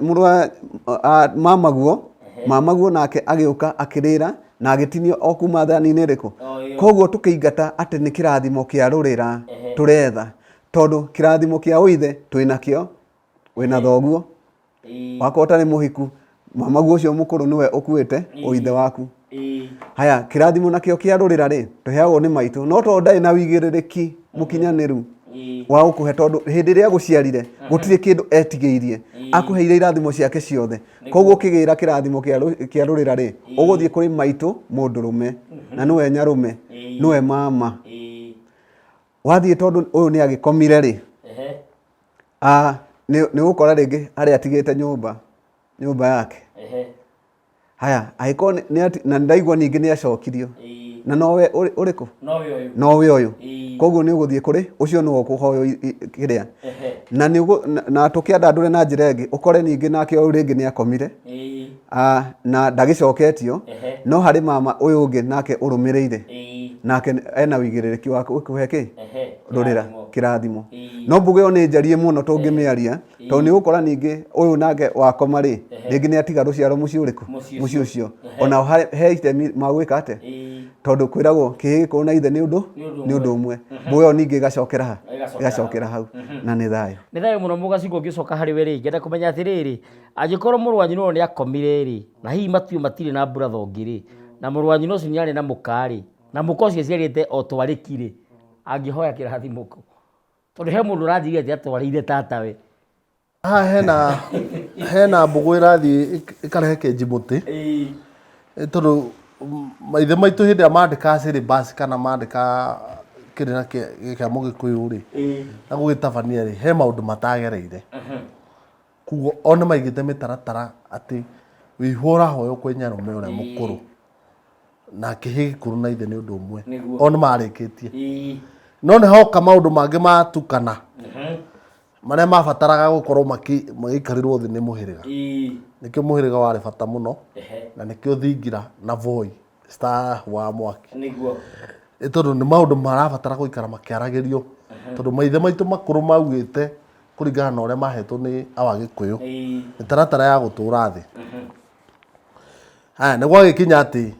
mamaguo nake agĩũka akĩrĩra na agĩtinio o kuma thani-inĩ ĩrĩkũ koguo tũkĩingata atĩ nĩ kĩrathimo kĩa rũrĩra tũretha tondũ kĩrathimo kĩa ũithe twĩnakĩo wĩna thoguo wakwa ũtarĩ mũhiku mamaguo ũcio mũkũrũ nĩwe ũkuĩte ũithe waku haya kĩrathimo nakĩo kĩa rũrĩra rĩ tũheagwo nĩ maitũ no tondũ ndarĩ na wĩigĩrĩrĩki mũkinyanĩru wa gũkũhe tondũ hĩndĩ ĩrĩa agũciarire gũtirĩ kĩndũ etigĩirie akũheire irathimo ciake ciothe koguo ũkĩgĩra kĩrathimo kĩa rũrĩra rĩ ũgũthiĩ kũrĩ maitũ mũndũrũme na nĩwe nyarũme nĩwe mama wathiĩ tondũ ũyũ nĩ agĩkomire rĩ nĩ gũkora rĩngĩ harĩa atigĩte nyũmba yake haya agĩkorwo na ndaigua ningĩ nĩ acokirio na nowe ũrĩkũ nowe ũyũ koguo nĩ ũgũthiĩ kũrĩ ũcio nĩwe ũkũhoywo kĩrĩa na tũkĩandandũre na njĩra ĩngĩ ũkore ningĩ nake ũyũ rĩngĩ nĩ akomire na ndagĩcoketio no harĩ mama ũyũ ũngĩ nake ũrũmĩrĩire nake ena wigirĩrĩki wa kuhe ki rurira kirathimo no mbuge one njarie muno tungimiaria to ni gukora ningi uyu nake wakoma ri ringi ni atiga ruciaro muci uriku muci ucio ona he itemi magwika ate tondu kwiragwo kihiko na ithe ni undu umwe mbuge ningi gacokera hau na ni thayo muno mugaciko ngicoka hari we ri ngenda kumenya atiriri angikorwo murwanyi no ni akomire ri na hihi matiu matire na brother ungiri na murwanyi no ni ari na mukari na mukocio ciarite o twarikire angihoya kirathimo ko tondu he mundu ranjigite atwarire tatawe hena mbugu irathi ikarehe kenjimuti tondu maithe maitu hindi amandika syllabus kana mandika kirina kia Mugikuyu ri na gugitabania ri he maundu matagereire kugo ona maigite mitaratara ati wihura hoyo kwi nyarume uria mukuru na kihi gikuru na ithe ni undu umwe ona marikitie no ne hoka maundu mangi matukana maria mabataraga gukorwo magikarirwo thi ni muhiriga nikio muhiriga wari bata muno na nikio thingira na voi star wa mwaki niguo tondu ni maundu marabatara guikara makiaragirio tondu maithe maitu makuru maugite kuringana na uria mahetwo ni Awagikuyu mitaratara ya gutura thi ni gwagikinya ati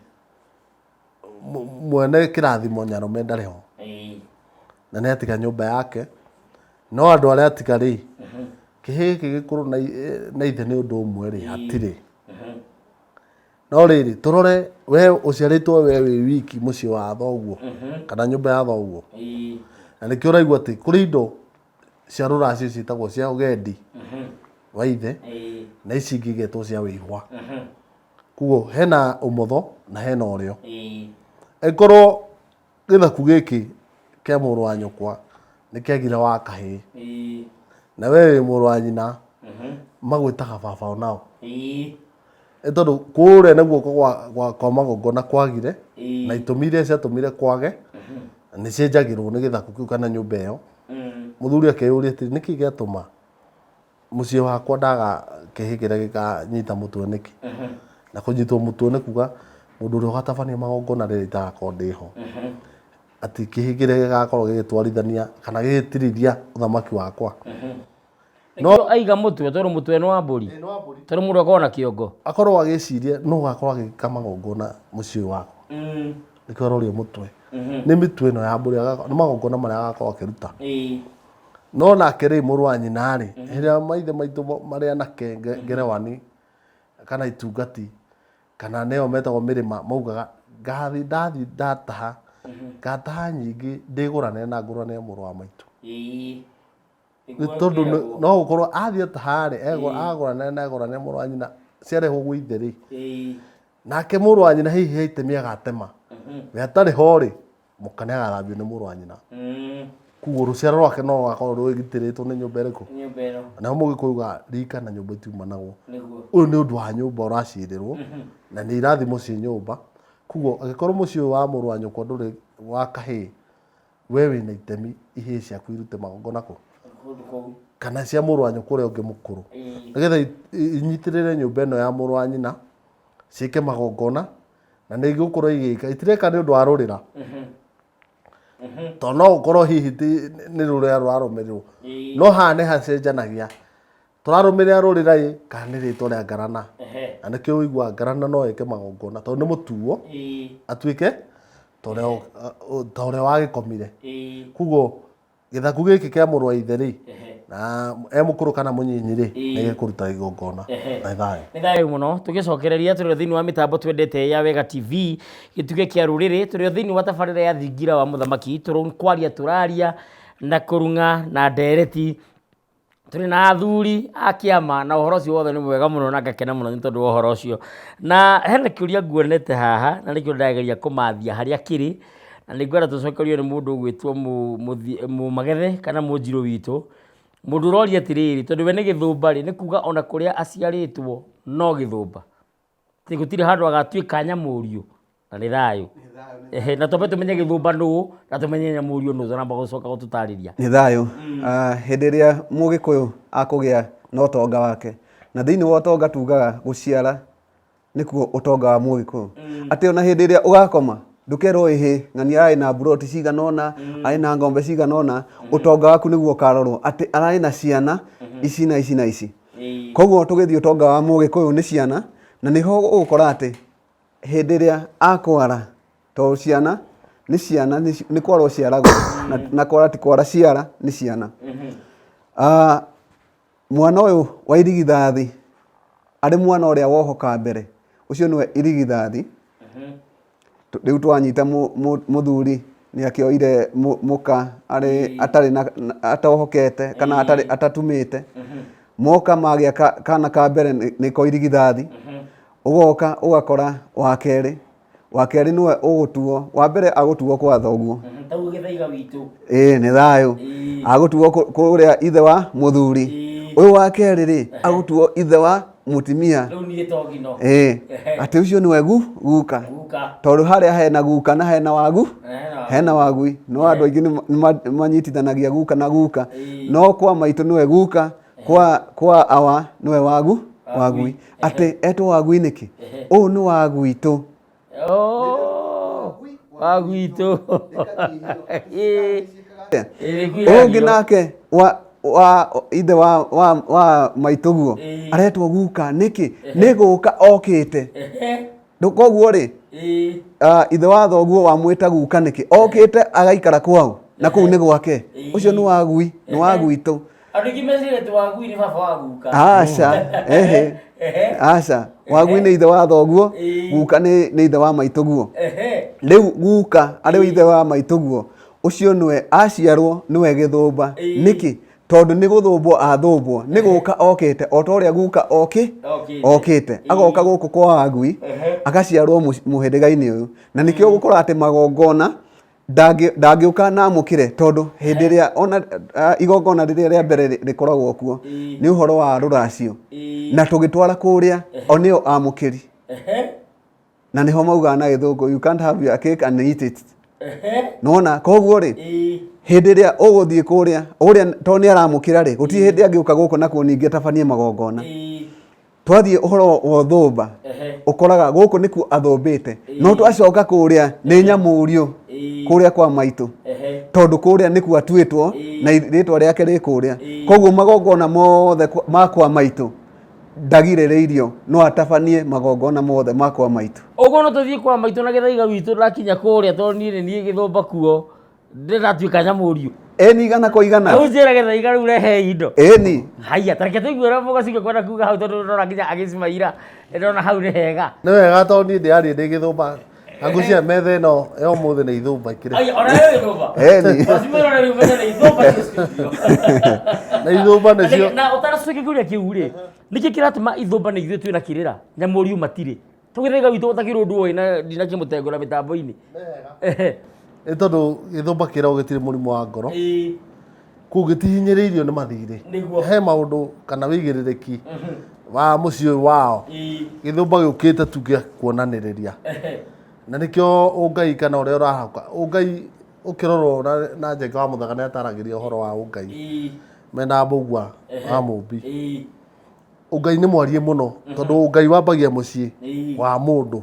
mwene kirathimo Nyarume ndari ho na ni atiga nyumba yake no andu aria atiga ri kihi gikuru na ithe ni undu umwe ri hatiri no riri turore we uciaritwo we wi wiki muci wa thoguo kana nyumba ya thoguo na nikio uraigua ati kuri indo cia ruracio citagwo cia ugendi wa ithe na ici ingigetwo cia wihwa kugo hena umotho na hena urio ekorwo githaku giki kia muru wa nyukwa nikiagira wa kahi na we muru wa nyina magwitaga baba onao tondu kure naguo kwa magongona kwagire na itumi iria ciatumire kwage ni cienjagirwo ni githaku kiu kana nyumba iyo muthuri akeyuria ati niki giatuma mucii wakwa ndaga kihi kiria gikanyita mutwe niki na kunyitwo mutwe ni kuga mundu uria ugatabania magongona riri itagakorwo ndiho ati kihi kiria gigakorwo gigitwarithania kana gigitiriria uthamaki wakwa no aiga mutwe tondu mutwe no wa mburi tondu mundu akorwo na kiongo akorwo agiciria no gakorwo agika magongona mucii wakwa nikio rorio mutwe ni mitwe no ya mburi ni magongona maria agakorwo akiruta no nake ri muru wa nyina ri hiria maithe maitu maria nake ngerewani kana itungati kana neo metagwo mirima maugaga ndathi ndataha ngataha nyingi ndigurane na ngurane muru wa maitu tondu no gukorwo athie tahari agurane na agurane muru wa nyina ciarehwo gwi ithe ri nake muru wa nyina hihi he itemi agatema we atari ho ri mukane agathambio ni muru wa nyina kugo ruciaro rwake no gakorwo rwigitiritwo ni nyumba iriku na Mugikuyu rika na nyumba tiuma naguo uyu ni undu wa nyumba uracirirwo na ni irathimo cia nyumba kugo agikorwo mucii wa muru wa nyukwa nduri wa kahi we wina itemi ihii ciaku irute magongona ku kana cia muru wa nyukwa uria ungi mukuru nigetha inyitirire nyumba ino ya muru wa nyina ciike magongona na ni igukorwo igika itireka ni undu wa rurira to no ukorwo hihi ni ruria rwarumirirwo no haha ni hacenjanagia turarumirira rurira kana ni ritwa ria ngarana na nikio wigua ngarana no ike magongona tondu ni mutuo atuike ta uria wagikomire kugo githaku giki kia muru wa ithe ri na mukuru kana munyinyi ri ni gikuruta igongona na thayo ni thayo muno tugicokereria turi thiini wa mitambo twendete ya Wega TV gituge kia ruriri turi thiini wa tabarira ya thingira wa muthamaki kwaria turaria na kurunga na ndereti turi na athuri a kiama na uhoro cio wothe ni mwega muno na ngakena muno ni tondu uhoro ucio na hena kiuria nguonete haha na nikio ndageria kumathia haria kiri na ningwenda tucokerio ni mundu gwitwo mu magethe kana munjiro witu mundu roria tiriri tondu we ni githumba ri ni kuga ona kuria aciaritwo no githumba ti gutire handu agatuika nyamurio na ni thayo na tobe tumenye githumba nu na tumenye nyamurio nu zona bagocoka gututariria ni thayo hindi ria Mugikuyu akugia no tonga wake na thiini wa tonga tugaga guciara nikuo utonga wa Mugikuyu ati ona hindi ria ugakoma ndũkerwo ĩhĩ ng'ani ararĩ na mburoti cigana ũna arĩ na ng'ombe cigana ũna ũtonga waku nĩguo ũkarorwo atĩ ararĩ na ciana ici na ici na ici. Koguo tũgĩthiĩ ũtonga wa Mũgĩkũyũ nĩ ciana, na nĩho ũgũkora atĩ hĩndĩ ĩrĩa akwara, tondũ ciana nĩ ciana nĩ kwara ũciaragwo na kwara ti kwara ciara nĩ ciana. Mwana ũyũ wa irigithathi arĩ mwana ũrĩa wohoka mbere, ũcio nĩwe irigithathi. Rĩu twanyita mũthuri nĩ akĩoire mũka atarĩ atohokete kana atatumĩte, moka magĩa kana ka mbere nĩko irigithathi, ũgoka ũgakora wa kerĩ nĩwe ũgũtuo, wa mbere agũtuo kwa thoguo nĩ thayũ, agũtuo kũrĩa ithe wa mũthuri, ũyũ wa kerĩ rĩ agũtuo ithe wa mutimia, atĩ ũcio nĩwe guka, tondũ harĩa hena guka na hena wagu hena wagui, no andũ aingĩ manyitithanagia guka na guka, no kwa maitũ nĩwe guka, kwa awa nĩwe wagui, atĩ etwo wagui nĩkĩ? Ũyũ nĩ wagwitũ, wagwitũ. Ũngĩ nake wa ithe wa maitũguo aretwo guka nĩkĩ? Nĩ gũka okĩte. Koguo rĩ ithe wa thoguo wamwĩta guka nĩkĩ? Okĩte agaikara kwao na kũu nĩ gwake, ũcio nĩ wagui, nĩ wagwitũ. Andũ aingĩ meciragia wagui nĩ baba wa guka. Aca, wagui nĩ ithe wa thoguo, guka nĩ ithe wa maitũguo. Rĩu guka arĩ ithe wa maitũguo, ũcio nĩwe aciarwo nĩwe gĩthũmba. Nĩkĩ? Tondũ nĩ gũthũmbwo athũmbwo, nĩ gũka okĩte, o ta ũrĩa guka okĩte, agoka gũkũ kwa wagui, agaciarwo mũhĩrĩga-inĩ ũyũ. Na nĩkĩo gũkora atĩ magongona ndangĩũka na amũkĩre, tondũ hĩndĩ ĩrĩa ona igongona rĩrĩa rĩa mbere rĩkoragwo kuo nĩ ũhoro wa rũracio, na tũgĩtwara kũrĩa o nĩo amũkĩri, na nĩho maugaga na Gĩthũngũ, you can't have your cake and eat it. Nona koguo rĩ hĩndĩ ĩrĩa ũgũthiĩ kũrĩa ũrĩa to nĩ aramũkĩra rĩ, gũtirĩ hĩndĩ angĩũka gũkũ nakuo ningĩ atabanie magongona. Twathiĩ ũhoro wa ũthũmba ũkoraga gũkũ nĩkuo athũmbĩte, no twacoka kũrĩa nĩ Nyamũriũ kũrĩa kwa maitũ, tondũ kũrĩa nĩkuo atuĩtwo na rĩtwa rĩake rĩ kũrĩa. Koguo magongona mothe ma kwa maitũ ndagirĩrĩirio, no atabanie magongona mothe ma kwa maitũ. Ũguo no tũthiĩ kwa maitũ na Gĩthaiga witũ ndakinya kũrĩa, tondũ niĩ nĩ Gĩthũmba kuo ndĩratuĩka Nyamũriũ. Ĩni igana kwa igana. Ũnjĩra Gĩthaiga rĩu rehe indo. Ĩni. Haya, tareke tũigue ũrĩa mũgaciga kwenda kuga hau, tondũ ndona nginya agĩcimaira, ndona hau nĩ hega. Nĩ wega tondũ niĩ ndĩarĩ ndĩ Gĩthũmba, ngũcia metha ĩno ya ũmũthĩ nĩ Ithũmba ikĩrĩ. Aya, ona wewe Gĩthũmba. Ĩni. Wasimira na wewe nĩ Ithũmba studio. Na Ithũmba nĩcio. Na ũtaracũkia kĩũria kĩu rĩ, nĩkĩ kĩratũma Ithũmba nĩ ithuĩ twĩna kĩrĩra, Nyamũriũ matirĩ? Tũgĩthaiga witũ ũtakĩrwo ũndũ woĩ na ndinakĩmũtengũra mĩtambo-inĩ. Nĩ tondũ Gĩthũmba kĩragwo gĩtirĩ mũrimũ wa ngoro, kũu gĩtihinyĩrĩirio nĩ mathirĩ, he maũndũ kana wĩigĩrĩrĩki wa mũciĩ ũyũ wao, Gĩthũmba gĩũkĩte tu gĩa kuonanĩrĩria, na nĩkĩo ũngai kana ũrĩa ũrahauka ũngai ũkĩrorwo na Njenga wa Mũthaka nĩ ataragĩria ũhoro wa ũngai mena Mbũgua wa Mũmbi. Ũngai nĩ mwarie mũno, tondũ ũngai wambagia mũciĩ wa mũndũ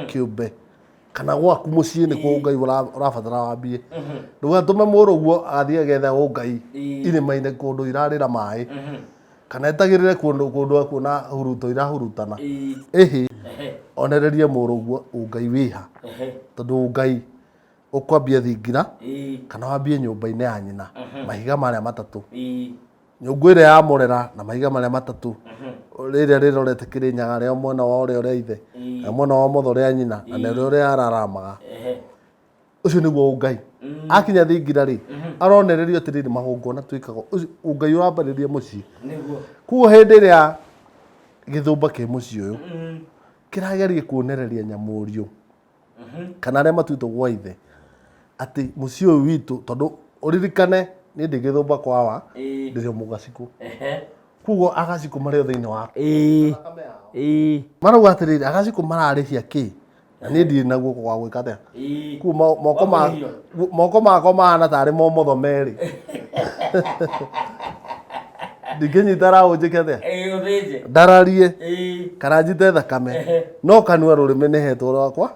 kĩũmbe, kana gwaku mũciĩ nĩkuo ũngai ũrabatara wambie. Ndũgatũme mũrũguo athiĩ getha ũngai irĩma-inĩ kũndũ irarĩra maĩ, kana etagĩrĩre kũndũ kuona huruto irahurutana. Ĩhĩ onererie mũrũguo ũngai wĩha, tondũ ũngai ũkwambia thingira kana wambie nyũmba-inĩ ya nyina, mahiga marĩa matatũ, nyũngũ ĩrĩa yamũrera na mahiga marĩa matatũ, rĩrĩa rĩrorete Kĩrĩnyaga rĩa mwena wa ũrĩa ũrĩa ithe na mwena wa ũmotho ũrĩa nyina na ũrĩa araramaga. Ũcio nĩguo ũngai. Akinya thingira rĩ aronererio atĩrĩrĩ magongona twĩkaga, ũngai ũrambĩrĩria mũciĩ. Kuoguo hĩndĩ ĩrĩa Gĩthũmba kĩ mũciĩ ũyũ kĩrageria kuonereria Nyamũriũ kana arĩa matuĩtwo gwa ithe atĩ mũciĩ ũyũ witũ, tondũ ũririkane niĩ ndĩ Gĩthũmba kwawa ndĩrĩ Mũgacikũ, kuoguo Agacikũ marĩ o thĩinĩ wa marauga atĩrĩrĩ Agacikũ mararĩhia kĩ na niĩ ndirĩ na guoko gwa gwĩka atĩa. Kuoguo moko makwa mahana tarĩ momotho merĩ ndingĩnyita raũ njĩke atĩa. ndararie kana njite thakame no kanua rurimi ni hetwo rwakwa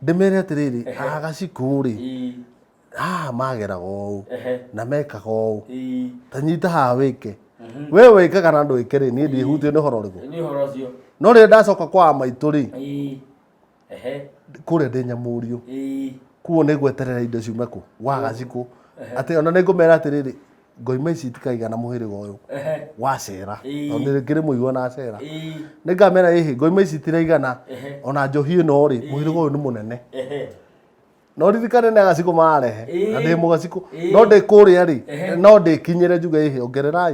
ndimere atiriri agaciku ri mageraga ũũ na mekaga ũũ ta nyita haha wĩke we wĩkaga na ndwĩke rĩ niĩ ndihutio nĩ ũhoro ũrĩkũ no rĩrĩa ndacoka kwa maitũ rĩ kũrĩa ndĩ Nyamũrio kuo nĩ gweterera indo ciume kũ waga cikũ atĩ ona nĩ ngũmera atĩrĩrĩ ngoima ici itikaigana mũhĩrĩga ũyũ wacera tondũ nĩ kĩrĩ mũigua na cera nĩ ngamera ĩhĩ ngoima ici itiraigana ona njohi ĩno rĩ mũhĩrĩga ũyũ nĩ mũnene no ririkane nĩ agacikũ mararehe na ndĩ mũgacikũ no ndĩ kũrĩa rĩ no ndĩkinyĩre njuge ĩhĩ ongererai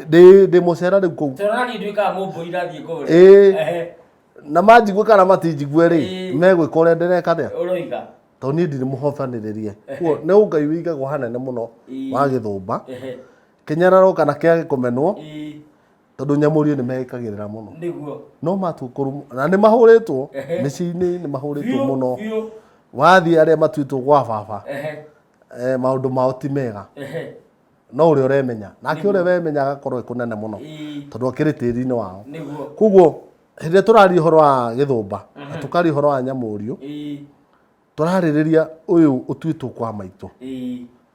ndĩ mũcera rĩu kũu na manjigue kana matinjigue rĩ megwĩka ũrĩa ndĩreka rĩa tondũ niĩ ndirĩ mũhobanĩrĩrie kuo nĩ Ũngai wĩigagwo hanene mũno wa Gĩthũmba kĩnyararo kana kĩage kũmenwo tondũ Nyamũrio nĩ megĩkagĩrĩra mũno no matua kũrumwo na nĩ mahũrĩtwo mĩciĩ-inĩ nĩ mahũrĩtwo mũno wathiĩ arĩa matuĩtwo gwa baba maũndũ mao ti mega no ũrĩa ũremenya nake ũrĩa wemenya agakorwo kũnene mũno tondũ akĩrĩ tĩri-inĩ wao koguo hĩndĩ ĩrĩa tũraria ũhoro wa Gĩthũmba na tũkaria ũhoro wa Nyamũrio tũrarĩrĩria ũyũ ũtuĩtwo kwa maitũ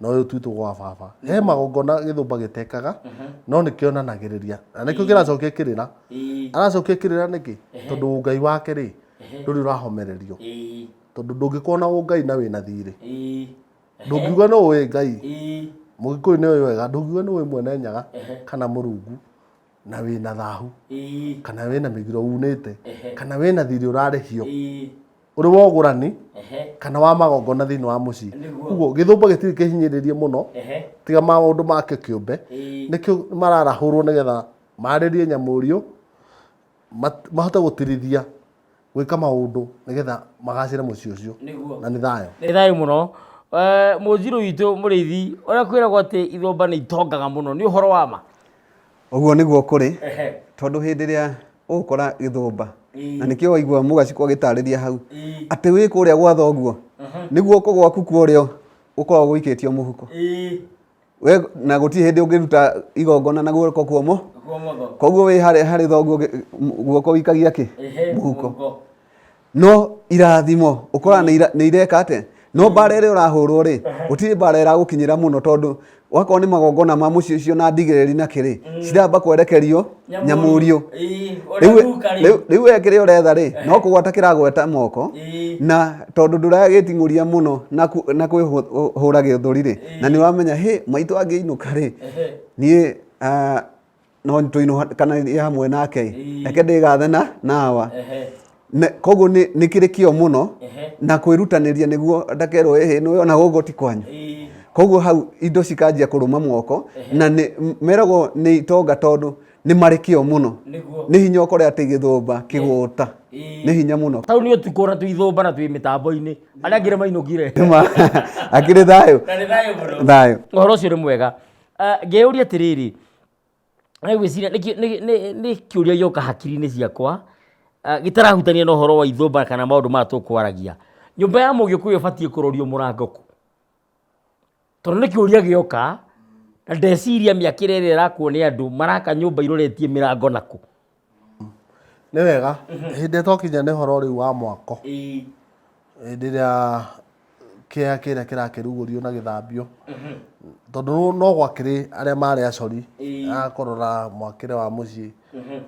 na ũyũ ũtuĩtwo gwa baba he magongona Gĩthũmba gĩtekaga no nĩ kĩonanagĩrĩria na nĩkĩo kĩracokia kĩrĩra aracokia kĩrĩra nĩkĩ tondũ Ũngai wake rĩ ndũrĩ ũrahomererio tondũ ndũngĩkorwo na Ũngai na wĩna thirĩ ndũngiuga no ũĩ Ngai Mũgĩkũyũ nĩ ũĩ wega ndũngiuga nĩ ũĩ mwene nyaga kana Mũrungu na wĩna thahu kana wĩna mĩgiro unĩte kana wĩna thirĩ ũrarĩhio ũrĩ wa ũgũrani kana wa magongona thĩinĩ wa mũciĩ koguo Gĩthũmba gĩtirĩ kĩhinyĩrĩrie mũno tiga maũndũ make kĩũmbe nĩkĩo mararahũrwo nĩgetha marĩrie Nyamũrio mahote gũtirithia gwĩka maũndũ nĩgetha magacĩre mũciĩ ũcio na nĩ thayũ mũno mũnjirũ witũ mũrĩithi ũrĩa kwĩragwo atĩ Ithũmba nĩ itongaga mũno nĩ ũhoro wa ma ũguo nĩguo kũrĩ tondũ hĩndĩ ĩrĩa ũgũkora Gĩthũmba na nĩkĩo waigua mũgacikũ agĩtarĩria hau atĩ wĩ kũrĩa gwa thoguo nĩguo ũkũ gwaku kũrĩa ũkoragwo gũikĩtio mũhuko we na gũtirĩ hĩndĩ ũngĩruta igongona na guoko kuomo koguo wĩ harĩ thoguo guoko wikagia kĩ mũhuko no irathimo ũkora nĩ ireka atĩ no mbara ĩrĩa ũrahũrwo rĩ gũtirĩ mbara ĩragũkinyĩra mũno tondũ wakorwo nĩ magongona ma mũciĩ ũcio na ndigĩrĩri na kĩrĩ ciramba kwerekerio Nyamũrio rĩu we kĩrĩa ũretha rĩ no kũgwata kĩragweta moko na tondũ ndũragĩting'ũria mũno na kwĩhũra gĩthũri rĩ na nĩ wamenya hĩ maitũ angĩinũka rĩ niĩ no tũinũ kana hamwe nake reke ndĩgathe nawa koguo nĩ kĩrĩ kĩo mũno na kwĩrutanĩria nĩguo ndakerwo hĩ nĩ ona gũkũ ti kwanyu koguo hau indo cikanjia kũrũma moko na meragwo nĩ itonga tondũ nĩ marĩ kĩo mũno nĩ hinya ũkore atĩ Gĩthũmba kĩgũta nĩ hinya mũno tau nĩ ũtukũ na twĩ Ithũmba na twĩ mĩtambo-inĩ arĩa angĩ mainũkire akĩrĩ thayũ thayũ ũhoro ũcio nĩ mwega ngeyũria atĩrĩrĩ ngwĩciria nĩ kĩũria gĩoka hakiri-inĩ ciakwa gĩtarahutania na ũhoro wa Ithũmba kana maũndũ maya tũkwaragia nyũmba ya Mũgĩkũyũ ĩbatiĩ kũrorio mũrango kũ tondũ nĩ kĩũria gĩoka na ndeciria mĩaka ĩrĩa ĩrakwo nĩ andũ maraka nyũmba iroretie mĩrango nakũ nĩ wega hĩndĩ twakinya nĩ ũhoro rĩu wa mwako hĩndĩ ĩrĩa kĩrĩa kĩrakĩrugũrio na gĩthambio tondũ no gwakĩrĩ arĩa marĩ acori akũrora mwakĩre wa mũciĩ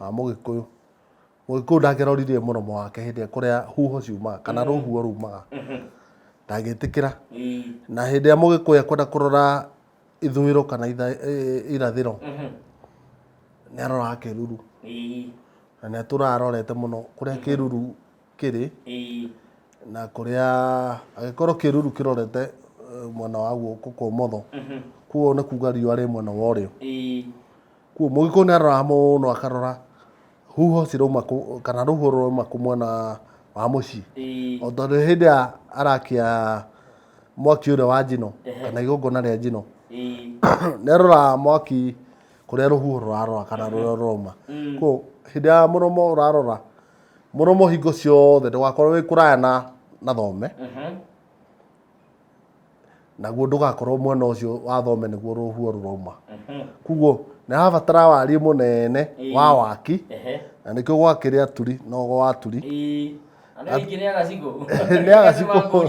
wa Mũgĩkũyũ Mũgĩkũyũ ndangĩroririe mũromo wake hĩndĩ kũrĩa huho ciumaga kana rũhuho rumaga ndangĩtĩkĩra na hĩndĩ ya Mũgĩkũyũ kwenda kũrora ithũĩro kana irathĩro nĩ aroraga kĩruru na nĩ tũrarorete mũno kũrĩa kĩruru kĩrĩ na kũrĩa agĩkorwo kĩruru kĩrorete mwena wa guoko kwa ũmotho kuo nĩ kuga riũa rĩ mwena wa ũrĩo kuo Mũgĩkũyũ nĩ aroraga mũno akarora huho cirauma kana rũhuho rũrauma kũ mwena wa mũciĩ o tondũ hĩndĩ ya arakia mwaki ũrĩa wa njino kana igongona rĩa njino nĩ aroraga mwaki kũrĩa rũhuho rũrarora kana rũrĩa rũrauma kuo hĩndĩ ya mũromo ũrarora mũromo hingo ciothe ndũgakorwo wĩ kũraya na thome naguo ndũgakorwo mwena ũcio wa thome nĩguo rũhuho rũrauma Kuguo nĩ habatara wariĩ mũnene wa waki na nĩkĩo gwakĩrĩ aturi no gwa aturi nĩ agaciko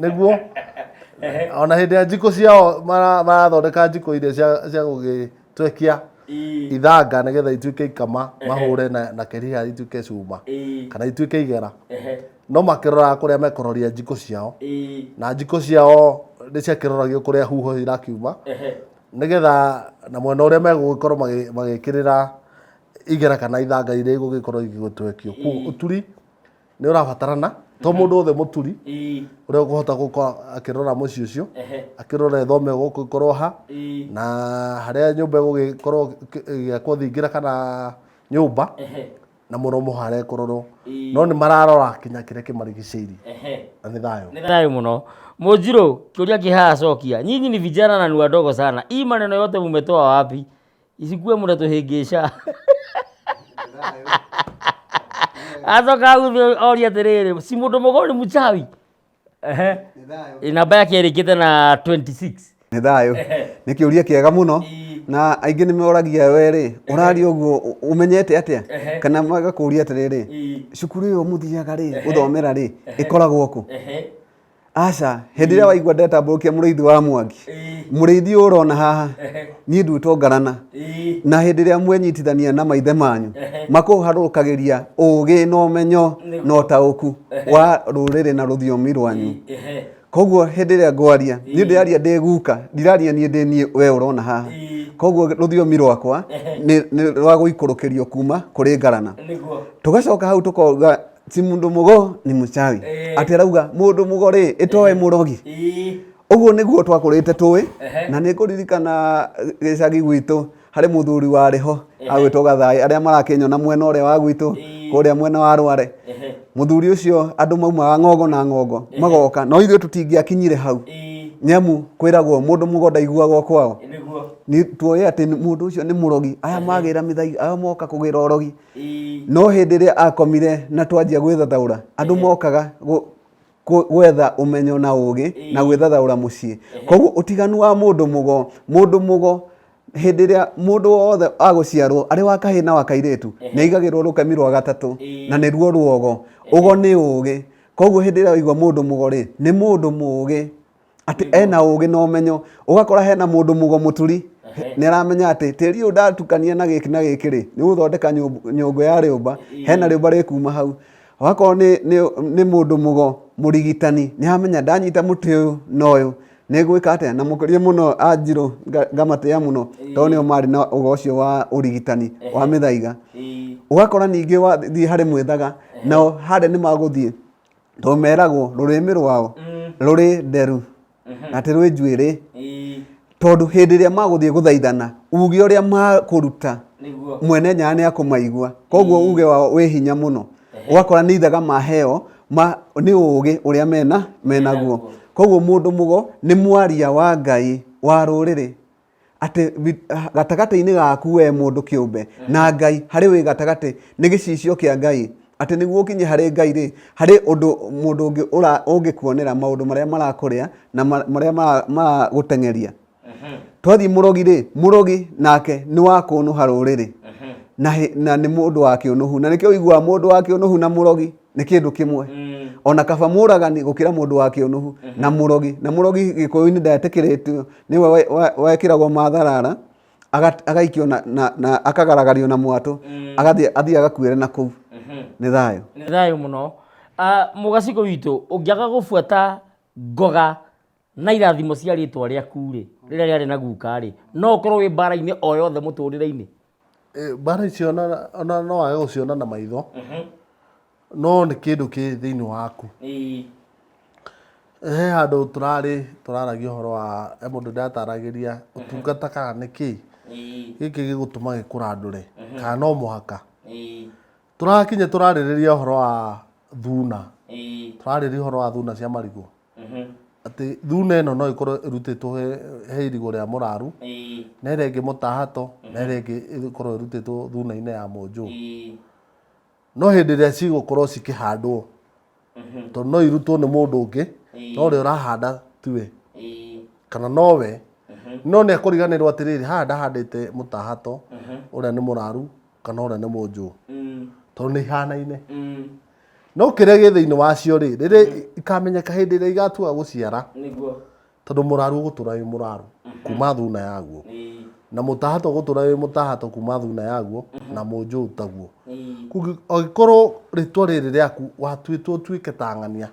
nĩguo ona hĩndĩ ya njiko ciao marathondeka njiko iria cia gũgĩtwekia ithanga nĩgetha ituĩke ikama mahũre na kĩrĩa ituĩke cuma kana ituĩke igera no makĩroraga kũrĩa mekũroria njiko ciao na njiko ciao nĩ ciakĩroragio kũrĩa huho irakiuma nĩgetha na mwena ũrĩa megũgĩkorwo magĩkĩrĩra igera kana ithanga iria igũgĩkorwo igĩgĩtwekio kũu ũturi nĩ ũrabatarana to mũndũ wothe mũturi ũrĩa ũkũhota gũkorwo akĩrora mũciĩ ũcio akĩrora ithome gũgĩkorwo ha na harĩa nyũmba ĩgũgĩkorwo ĩgĩakwo thingira kana nyũmba na mũromo harĩa kũrorwo no nĩ mararora kinya kĩrĩa kĩmarigicĩirie na nĩ thayũ. Nĩ thayũ mũno. Mũnjirũ, kĩũria kĩhaha cokia. Nyinyi ni vijana na ni wadogo sana. Hii maneno yote mumetoa wapi? Isikuwe mnatuhĩngĩca. Acoka oria atĩrĩrĩ, si mũndũ mũgũrũ nĩ mchawi? Namba yake ĩrĩkĩte na 26. Nĩ thayũ. Nĩ kĩũria kĩega mũno na aingĩ nĩ moragia we rĩ ũraria ũguo ũmenyete atĩa kana magakũria atĩrĩrĩ cukuru ĩyo mũthiaga rĩ ũthomera rĩ ĩkoragwo kũ? Aca hĩndĩ ĩrĩa waigua ndatambũrũkia mũrĩithi wa Mwangi mũrĩithi ũyũ ũrona haha niĩ nduĩtongarana na hĩndĩ ĩrĩa mwenyitithania na maithe manyu makũharũrũkagĩria ũũgĩ na ũmenyo na ũtaũku wa rũrĩrĩ na rũthiomi rwanyu. Koguo hĩndĩ ĩrĩa ngwaria niĩ ndĩraria ndĩ guka ndiraria niĩ ndĩ niĩ we ũrona haha koguo rũthiomi rwakwa nĩ rwa gũikũrũkĩrio kuma kũrĩ ngarana. Tũgacoka hau tũkauga si mũndũ mũgo ni mchawi atĩ arauga mũndũ mũgo rĩ ĩtoe mũrogi. Ũguo nĩguo twakũrĩte tũĩ na nĩ kũririkana gĩcagi gwitũ harĩ mũthuri warĩ ho agwĩtwo Gathai arĩa marakĩnyona mwena ũrĩa wa gwitũ kũrĩa mwena wa Rware. Mũthuri ũcio andũ maumaga ng'ongo na ng'ongo magoka no ithuĩ tũtingĩakinyire hau nĩamu kwĩragwo mũndũ mũgo ndaiguagwo kwao. Nĩ tuoye atĩ mũndũ ũcio nĩ mũrogi aya magĩra mĩthaiga aya moka kũgĩra ũrogi no hĩndĩ ĩrĩa akomire na twanjia gwĩthathaũra andũ mokaga gwetha ũmenyo na ũũgĩ na gwĩthathaũra mũciĩ. Koguo ũtiganu wa mũndũ mũgo hĩndĩ ĩrĩa mũndũ wothe agũciarwo arĩ wa kahĩ na wa kairĩtu nĩ aigagĩrwo rũkami rwa gatatũ na nĩruo ruogo. Ũgo nĩ ũũgĩ. Koguo hĩndĩ ĩrĩa waigua mũndũ mũgo rĩ nĩ mũndũ mũũgĩ atĩ ena ũũgĩ na ũmenyo. Ũgakora hena mũndũ mũgo mũturi nĩ aramenya atĩ tĩri ũyũ ndatukania na gĩkĩ na gĩkĩ rĩ nĩ gũthondeka nyũngũ ya rĩũmba hena rĩũmba rĩkuma hau. Ũgakorwo nĩ mũndũ mũgo mũrigitani nĩ aramenya ndanyita mũtĩ ũyũ na ũyũ nĩ gwĩka atĩa na mũkũria mũno Anjirũ ngamatĩa mũno tondũ nĩo marĩ na ũgo ũcio wa ũrigitani wa mĩthaiga. Ũgakora ningĩ wathiĩ harĩ mwĩthaga nao harĩa nĩ magũthiĩ tondũ meragwo rũrĩmĩ rwao rũrĩ nderu atĩ rwĩ njuĩrĩ tondũ hĩndĩ ĩrĩa magũthiĩ gũthaithana uge ũrĩa makũruta mwene nyanya nĩ akũmaigua. Koguo uge wao wĩ hinya mũno. Ũgakora nĩ ithaga maheo nĩ ũũgĩ ũrĩa menaguo. Koguo mũndũ mũgo nĩ mwaria wa Ngai wa rũrĩrĩ atĩ gatagatĩ-inĩ gaku we mũndũ kĩũmbe na Ngai harĩ wĩ gatagatĩ nĩ gĩcicio kĩa Ngai atĩ nĩguo ũkinye harĩ Ngai rĩ harĩ ũndũ mũndũ ũngĩ ũngĩkuonera maũndũ marĩa marakũrĩa na marĩa maragũteng'eria. Twathiĩ mũrogi rĩ mũrogi nake nĩ wa kũnũha rũrĩrĩ na nĩ mũndũ wa kĩũnũhu na nĩkĩo ũiguaga mũndũ wa kĩũnũhu na mũrogi nĩ kĩndũ kĩmwe. Ona kaba mũragani gũkĩra mũndũ wa kĩũnũhu na mũrogi gĩkũyũ-inĩ ndetĩkĩrĩtio nĩwe wekĩragwo matharara agaikio na akagaragario na mwatũ athiĩ agakuĩre na kũu. Nĩ thayũ. Nĩ thayũ mũno. Mũgaciko witũ ũngĩaga gũbuata ngoga na irathimo cia rĩtwa rĩaku rĩ rĩrĩa rĩarĩ na guka rĩ no ũkorwo wĩ mbara-inĩ o yothe mũtũrĩre-inĩ? Mbara icio ona no wage gũciona na maitho no nĩ kĩndũ kĩ thĩinĩ waku. He handũ tũraragia ũhoro wa mũndũ ndataragĩria ũtungata kana nĩkĩ gĩkĩ gĩgũtũma gĩkũrandũre kana no mũhaka. Tũrakinya tũrarĩrĩria ũhoro wa thuna tũrarĩrĩria ũhoro wa thuna cia marigũ atĩ thuna ĩno no ĩkorwo ĩrutĩtwo he irigũ rĩa mũraru na ĩrĩa ĩngĩ mũtahato na ĩrĩa ĩngĩ ĩkorwo ĩrutĩtwo thuna-inĩ ya mũnjũ. No hĩndĩ ĩrĩa cigũkorwo cikĩhandwo tondũ no irutwo nĩ mũndũ ũngĩ no ũrĩa ũrahanda tiwe kana nowe no nä akåriganä rwo atä rä rä haha ndahandä te må tahato å rä a nä må raru kana å rä a nä må njå tondå nä ihanaine no kä rä a gä thä inä wacio rä rä rä ikamenyeka hä ndä ä rä a igatua gå ciara tondå må raru å gå tå ra wä må raru kuma thuna yaguo na må tahato å gå tå ra wä må tahato kuma thuna yaguo na må njå taguo angä korwo rä twa rä rä rä aku watuä two tuä ke ta ng'ania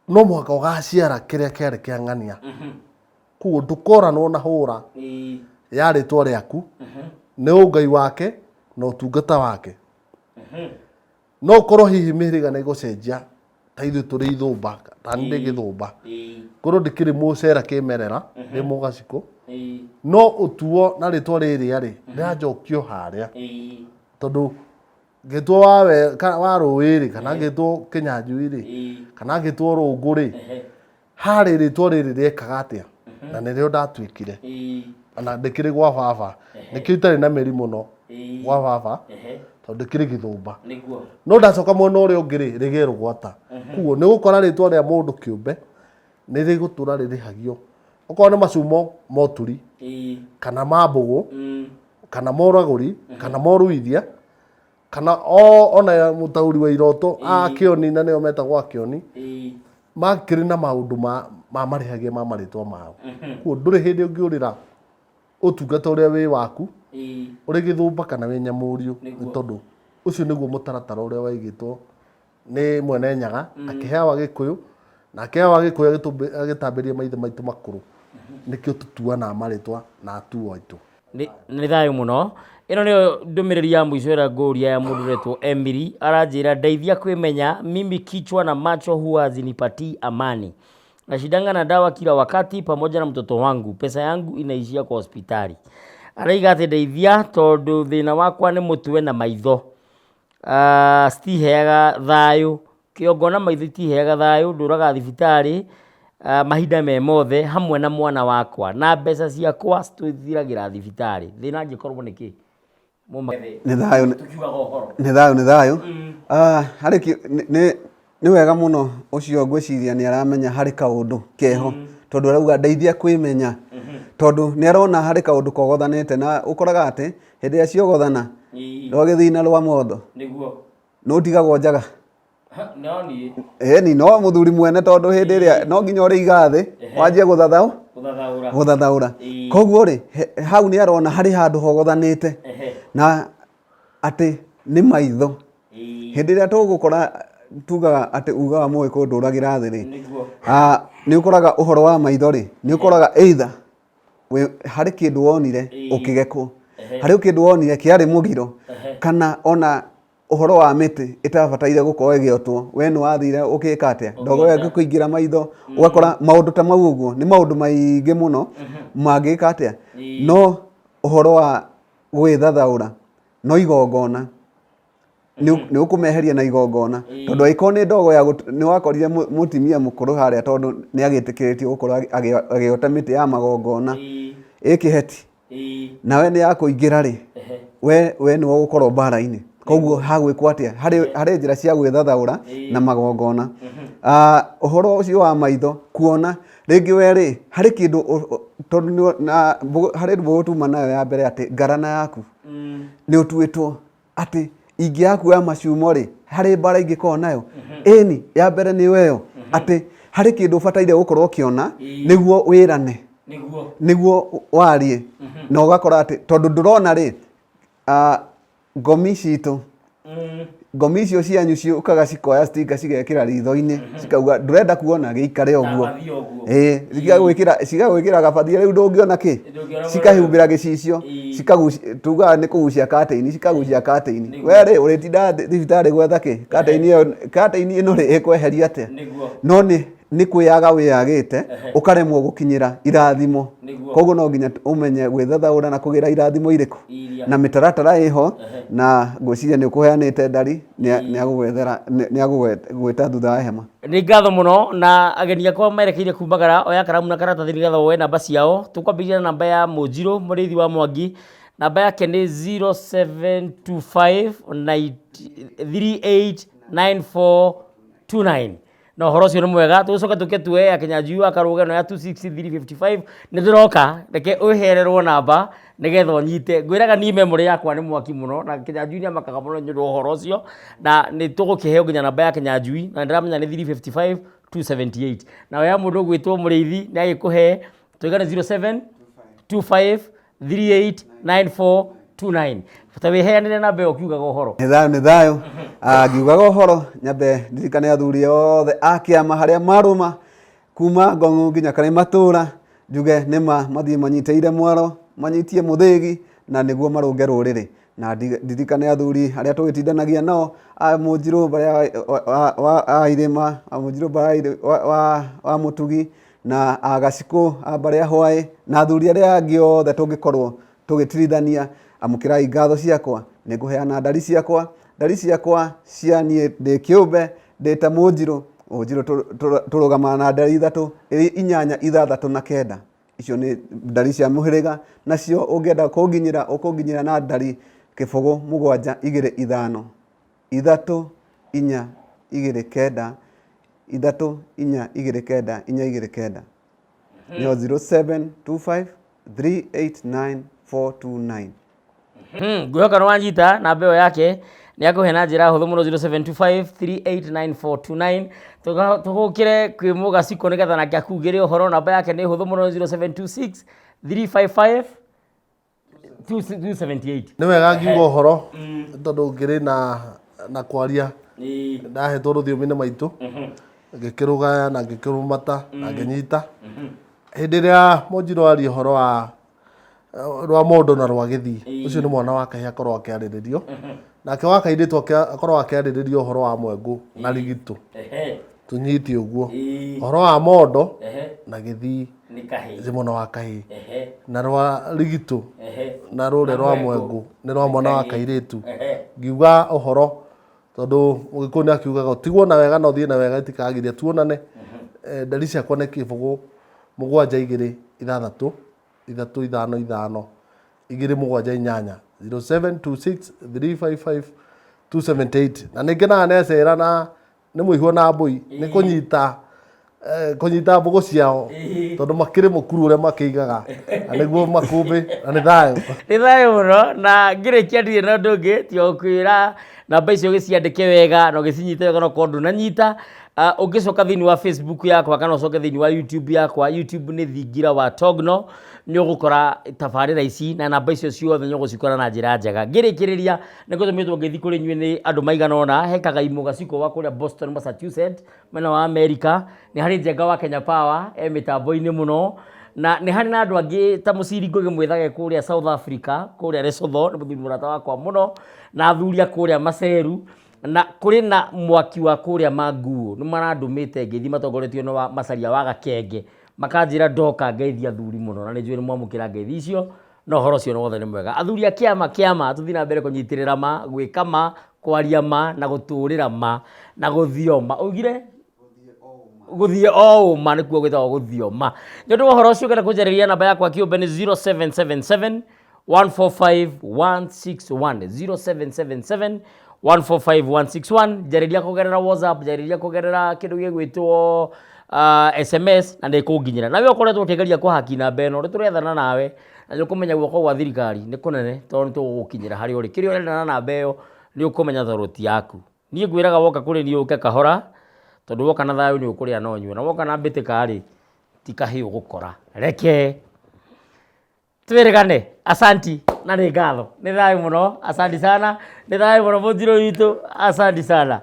no mwaka å gaciara kä rä a kä arä kä a ng'ania koguo ndå koranwo na hå ra ya rä twa rä aku nä å ngai wake na å tungata wake no korwo hihi mä hä rä ga nä gå cenjia ta ithuä tå rä ithå mba tani ndä gä thå mba korwo ndä kä rä må cera kä merera ndä må gacikå no å tuo na rä twa rä rä a rä rä ranjokio harä a tondå ngä two wa rå ä rä kana ngä two kä nyanjui rä kana ngä two rå ngå rä harä rä twa rä rä rĩekaga atä a na nä rä o ndatuä kire ona ndä kä rä gwa baba nä kä itarä na mä ri må no gwa baba tondå ndä kä rä gä thå mba no ndacoka mwena å rä a å ngä rä rä gä rågwata koguo nä gå kora rä twa rä a må ndå kä å mbe nä rä gå tå ra rä rä hagio okorwo nä macumo moturi kana ma mbå gå kana moragå ri kana moruithia kana ona må taå wa iroto akä oni na nä o metagwo akä oni makä rä na maå ndå marä hagia ma marä twa mao koguo ndå rä hä ndä å ngä å rä ra å tungata å rä a wä waku å rä gä thå mba kana wä nyamå riå nä tondå å cio nä guo må taratara å rä a waigä two nä mwene nyaga akä heawa gä kå yå na akä heawa gä kå yå agä tambä ria maithe maitå makå rå nä kä o tå tuanaga marä twa na atuo aitå nä thayå må no ä no nä yo ndå mä rä ri ya må ico ä ra ngå ria ya må ndå retwo Emily aranjä ra ndeithia kwä menya mimi kichwa na macho huwa zinipati amani nashidanga na dawa kila wakati pamoja na mtoto wangu pesa yangu inaishia kwa hospitali araiga atä ndeithia tondå thä na wakwa nä må twe na maitho citiheaga thayå kĩongo na maitho itiheaga thayå ndũraga thibitarĩ mahinda me mothe hamwe na mwana wakwa na mbeca ciakwa citũthiragĩra thibitarĩ thĩna angĩkorwo nĩ kĩ nĩ thayũ harĩ nĩ wega mũno ũcio ngwĩciria nĩ aramenya harĩ kaũndũ keho tondũ arauga ndeithia kwĩmenya tondũ nĩ arona harĩ kaũndũ kogothanĩte na ũkoraga atĩ hĩndĩ ĩrĩa ciogothana rwa gĩthina rwa motho nĩ ũtigagwo njaga ni no mũthuri mwene tondũ hĩndĩ ĩrĩa no nginya ũrĩ igathĩ wanjie gũthathaũra koguo rĩ hau nĩ arona harĩ handũ hogothanĩte na atĩ nĩ maitho hĩndĩ ĩrĩa tũgũkora tugaga atĩ uga wa mũĩ kũndũragĩra thĩ rĩ nĩ ũkoraga ũhoro wa maitho rĩ nĩ ũkoraga either harĩ kĩndũ wonire ũkĩgekwo harĩ kĩndũ wonire kĩarĩ mũgiro kana ona ũhoro wa mĩtĩ ĩtabataire gũkorwo ĩgĩotwo we nĩ wathire ũkĩka atĩa ndogo yaku kũingĩra maitho ũgakora maũndũ ta mau ũguo nĩ maũndũ maingĩ mũno mangĩka atĩa no ũhoro wa gwĩthathaũra no igongona nĩ ũkũmeheria na igongona tondũ angĩkorwo nĩ ndogo ya nĩ wakorire mũtimia mũkũrũ harĩa tondũ nĩ agĩtĩkĩrĩtio gũkorwo agĩota mĩtĩ ya magongona ĩkĩheti nawe nĩ yakũingĩra rĩ we nĩ wagũkorwo mbara-inĩ koguo hagwĩkwo atĩa harĩ njĩra cia gwĩthathaũra na magongona ũhoro ũcio wa maitho kuona rĩngĩ we rĩ harĩ kĩndũ tondũ harĩ mbũgũtuma nayo ya mbere atĩ ngarana yaku nĩ ũtuĩtwo atĩ ingĩakuoya macumo rĩ harĩ mbara ingĩkorwo nayo ĩni ya mbere nĩ weyo atĩ harĩ kĩndũ ũbataire gũkorwo ũkĩona nĩguo wĩrane nĩguo warie na ũgakora atĩ tondũ ndũrona rĩ ngomi citũ ngomi icio cianyu ciũkaga cikoya stika cigekĩra ritho-inĩ cikauga ndũrenda kuona gĩikare ũguo cigagwĩkĩra gabathia rĩu ndũngĩona kĩ cikahumbĩra gĩcicio tugaga nĩ kũgucia katĩini cikagucia katĩini we rĩ ũrĩtinda thibitarĩ gwetha kĩ katĩini ĩno rĩ ĩkweheria atĩa no nĩ kwĩyaga wĩyagĩte ũkaremwo gũkinyĩra irathimo koguo no nginya ũmenye gwĩthathaũra na kũgĩra irathimo irĩkũ na mĩtaratara ĩho na ngwĩciria nĩ ũkũheanĩte ndari nĩ agũgwĩta thutha wa hema nĩ ngatho mũno na ageni akwa merekeire kumagara oya karamu na karatathi nĩgetha woe namba ciao tũkwambĩrĩria na namba ya Mũnjirũ mũrĩithi wa Mwangi namba yake nĩ 0725 389429 no horo cio nĩ mwega tũcoke tũketue ya Kinyanjui akarũga no ya 260355 nĩ ndĩroka reke ũhererwo namba nĩgetha ũnyite ngwĩraga ni memory yakwa nĩ mwaki mũno na Kinyanjui nĩ amakaga mũno nĩ ũndũ wa ũhoro ũcio na nĩ tũgũkĩheo nginya namba ya Kinyanjui na ndĩramenya nĩ 355 278 na ya mũndũ gwĩtwo mũrĩithi nĩ agĩkũhe tũigane 0725 389429 bata wĩheanĩre namba ĩyo ũkiugaga ũhoro nĩ thayũ ngiugaga ũhoro nyambe ndirikane athuri othe a kĩama harĩa marũma kuma Ngong'u nginya kana matũra njuge nĩma mathiĩ manyiteire mwaro manyitie mũthĩgi na nĩguo marũnge rũrĩrĩ na ndirikane athuri arĩa tũgĩtindanagia nao a Mũnjirũ wa Irĩma a Mũnjirũ wa Mũtugi na a Gacikũ a Mbarĩ Hwaĩ na athuri arĩa angĩ othe tũngĩkorwo tũgĩtirithania amũkĩrai ngatho ciakwa nĩ ngũheana ndari ciakwa cia niĩ ndĩ kĩũmbe ndĩ ta Mũnjirũ tũrũgamaga na ndari 3 8 6 na 9 icio nĩ ndari cia mũhĩrĩga nacio ũngĩenda ũkũnginyĩra na ndari kĩbũgũ 7 2 5 3 4 2 9 3 4 2 9 429 nĩyo 0725 389 429 ngwĩhoka nĩ wanyita namba ĩyo yake nĩ akũhe na njĩra hũthũ mũno 0725 389 429 tũgũkĩre kwĩ Mũgacikũ nĩgetha nake akugĩre ũhoro namba yake nĩ hũthũ mũno 0726 355 278 nĩ wega ngiuga ũhoro tondũ ngĩrĩ na kwaria ndahetwo rũthiomi-inĩ maitũ ngĩkĩrũgaya na ngĩkĩrũmata na ngĩnyita hĩndĩ ĩrĩa Mũnjirũ aria ũhoro wa rwa Mondo na rwa Gĩthii ũcio nĩ mwana wa kahĩĩ akorwo akĩarĩrĩrio nake wa kairĩtu akorwo akĩarĩrĩrio ũhoro wa Mwengũ na Rigitũ tũnyiti ũguo ũhoro wa Mondo na Gĩthii nĩ mwana wa kahĩĩ na rwa Rigitũ na rũrĩa rwa Mwengũ nĩ rwa mwana wa kairĩtu ngiuga ũhoro tondũ Mũgĩkũyũ nĩ akiugaga ũtigwo na wega na ũthiĩ na wega itikagiria tuonane ndari ciakwa nĩ kĩbũgũ 7 2 6 3 5 5 2 7 8 0726 355 278 na nĩ ngenaga necera na nĩ mũihwo na mbũi nĩ kũnyita mbũgũ ciao tondũ makĩrĩ mũkuru ũrĩa makĩigaga na nĩguo makũmbĩ na nĩ thayũ mũno na ngĩrĩkia ndirĩ na ũndũ ũngĩ tiga gũkwĩra namba icio gĩciandĩke wega na ũgĩcinyite wega no korwo ndũnanyita ũngĩcoka thĩinĩ wa Facebook yakwa kana ũcoke thĩinĩ wa YouTube yakwa YouTube nĩ Thingira wa Togno nĩ ũgũkora tabarĩra ici na namba icio ciothe nĩ ũgũcikora na njĩra njega ngĩrĩkĩrĩria nĩ gũtũmĩtwo ngĩthi kũrĩ inyuĩ nĩ andũ maigana ũna hekaga Mũgacikũ wa kũrĩa Boston Massachusetts mwena wa America nĩ harĩ Njenga wa Kenya Power mĩtambo-inĩ mũno na nĩ harĩ na andũ angĩ ta Mũciri Ngũgĩ mwĩthage kũrĩa South Africa kũrĩa Lesotho nĩ mũthuri mũrata wakwa mũno na athuria kũrĩa Maceru na kũrĩ na mwaki wa kũrĩa Manguo nĩ marandũmĩte ngĩthi matongoretio no Macharia wa Gakenge makanjĩra ndoka ngeithia athuri mũno na nĩ njũĩ nĩ mwamũkĩra ngeithi icio no ũhoro ũcio wothe nĩ mwega athuri a kĩama tũthiĩ na mbere kũnyitĩrĩra ma gwĩka ma kwaria ma na gũtũũrĩra ma na gũthioma ũgire gũthiĩ o ũma nĩkuo gwĩtagwo gũthioma nĩ ũndũ wa ũhoro ũcio ũkĩenda kũnjarĩria namba yakwa kĩũmbe nĩ 0777 145 161 0777 145 161 njarĩria kũgerera WhatsApp njarĩria kũgerera kĩndũ gĩgwĩtwo SMS na ndĩkũnginyĩra nawe ũkoretwo ũkĩgeria kũhaki namba ĩno nĩtũrethana nawe na nĩ ũkũmenya guoko gwa thirikari nĩ kũnene tondũ nĩ tũgũgũkinyĩra harĩa ũrĩ kĩrĩa ũrenda na namba ĩyo nĩ ũkũmenya thoroti yaku niĩ ngwĩraga woka kũrĩ niĩ ũke kahora tondũ woka na thayũ nĩ ũkũrĩa no nyua na woka na mbĩtĩka-rĩ ti kahĩĩ ũgũkora reke twĩrĩgane asanti na nĩ ngatho nĩ thayũ mũno asanti sana nĩ thayũ mũno Mũnjirũ witũ asanti sana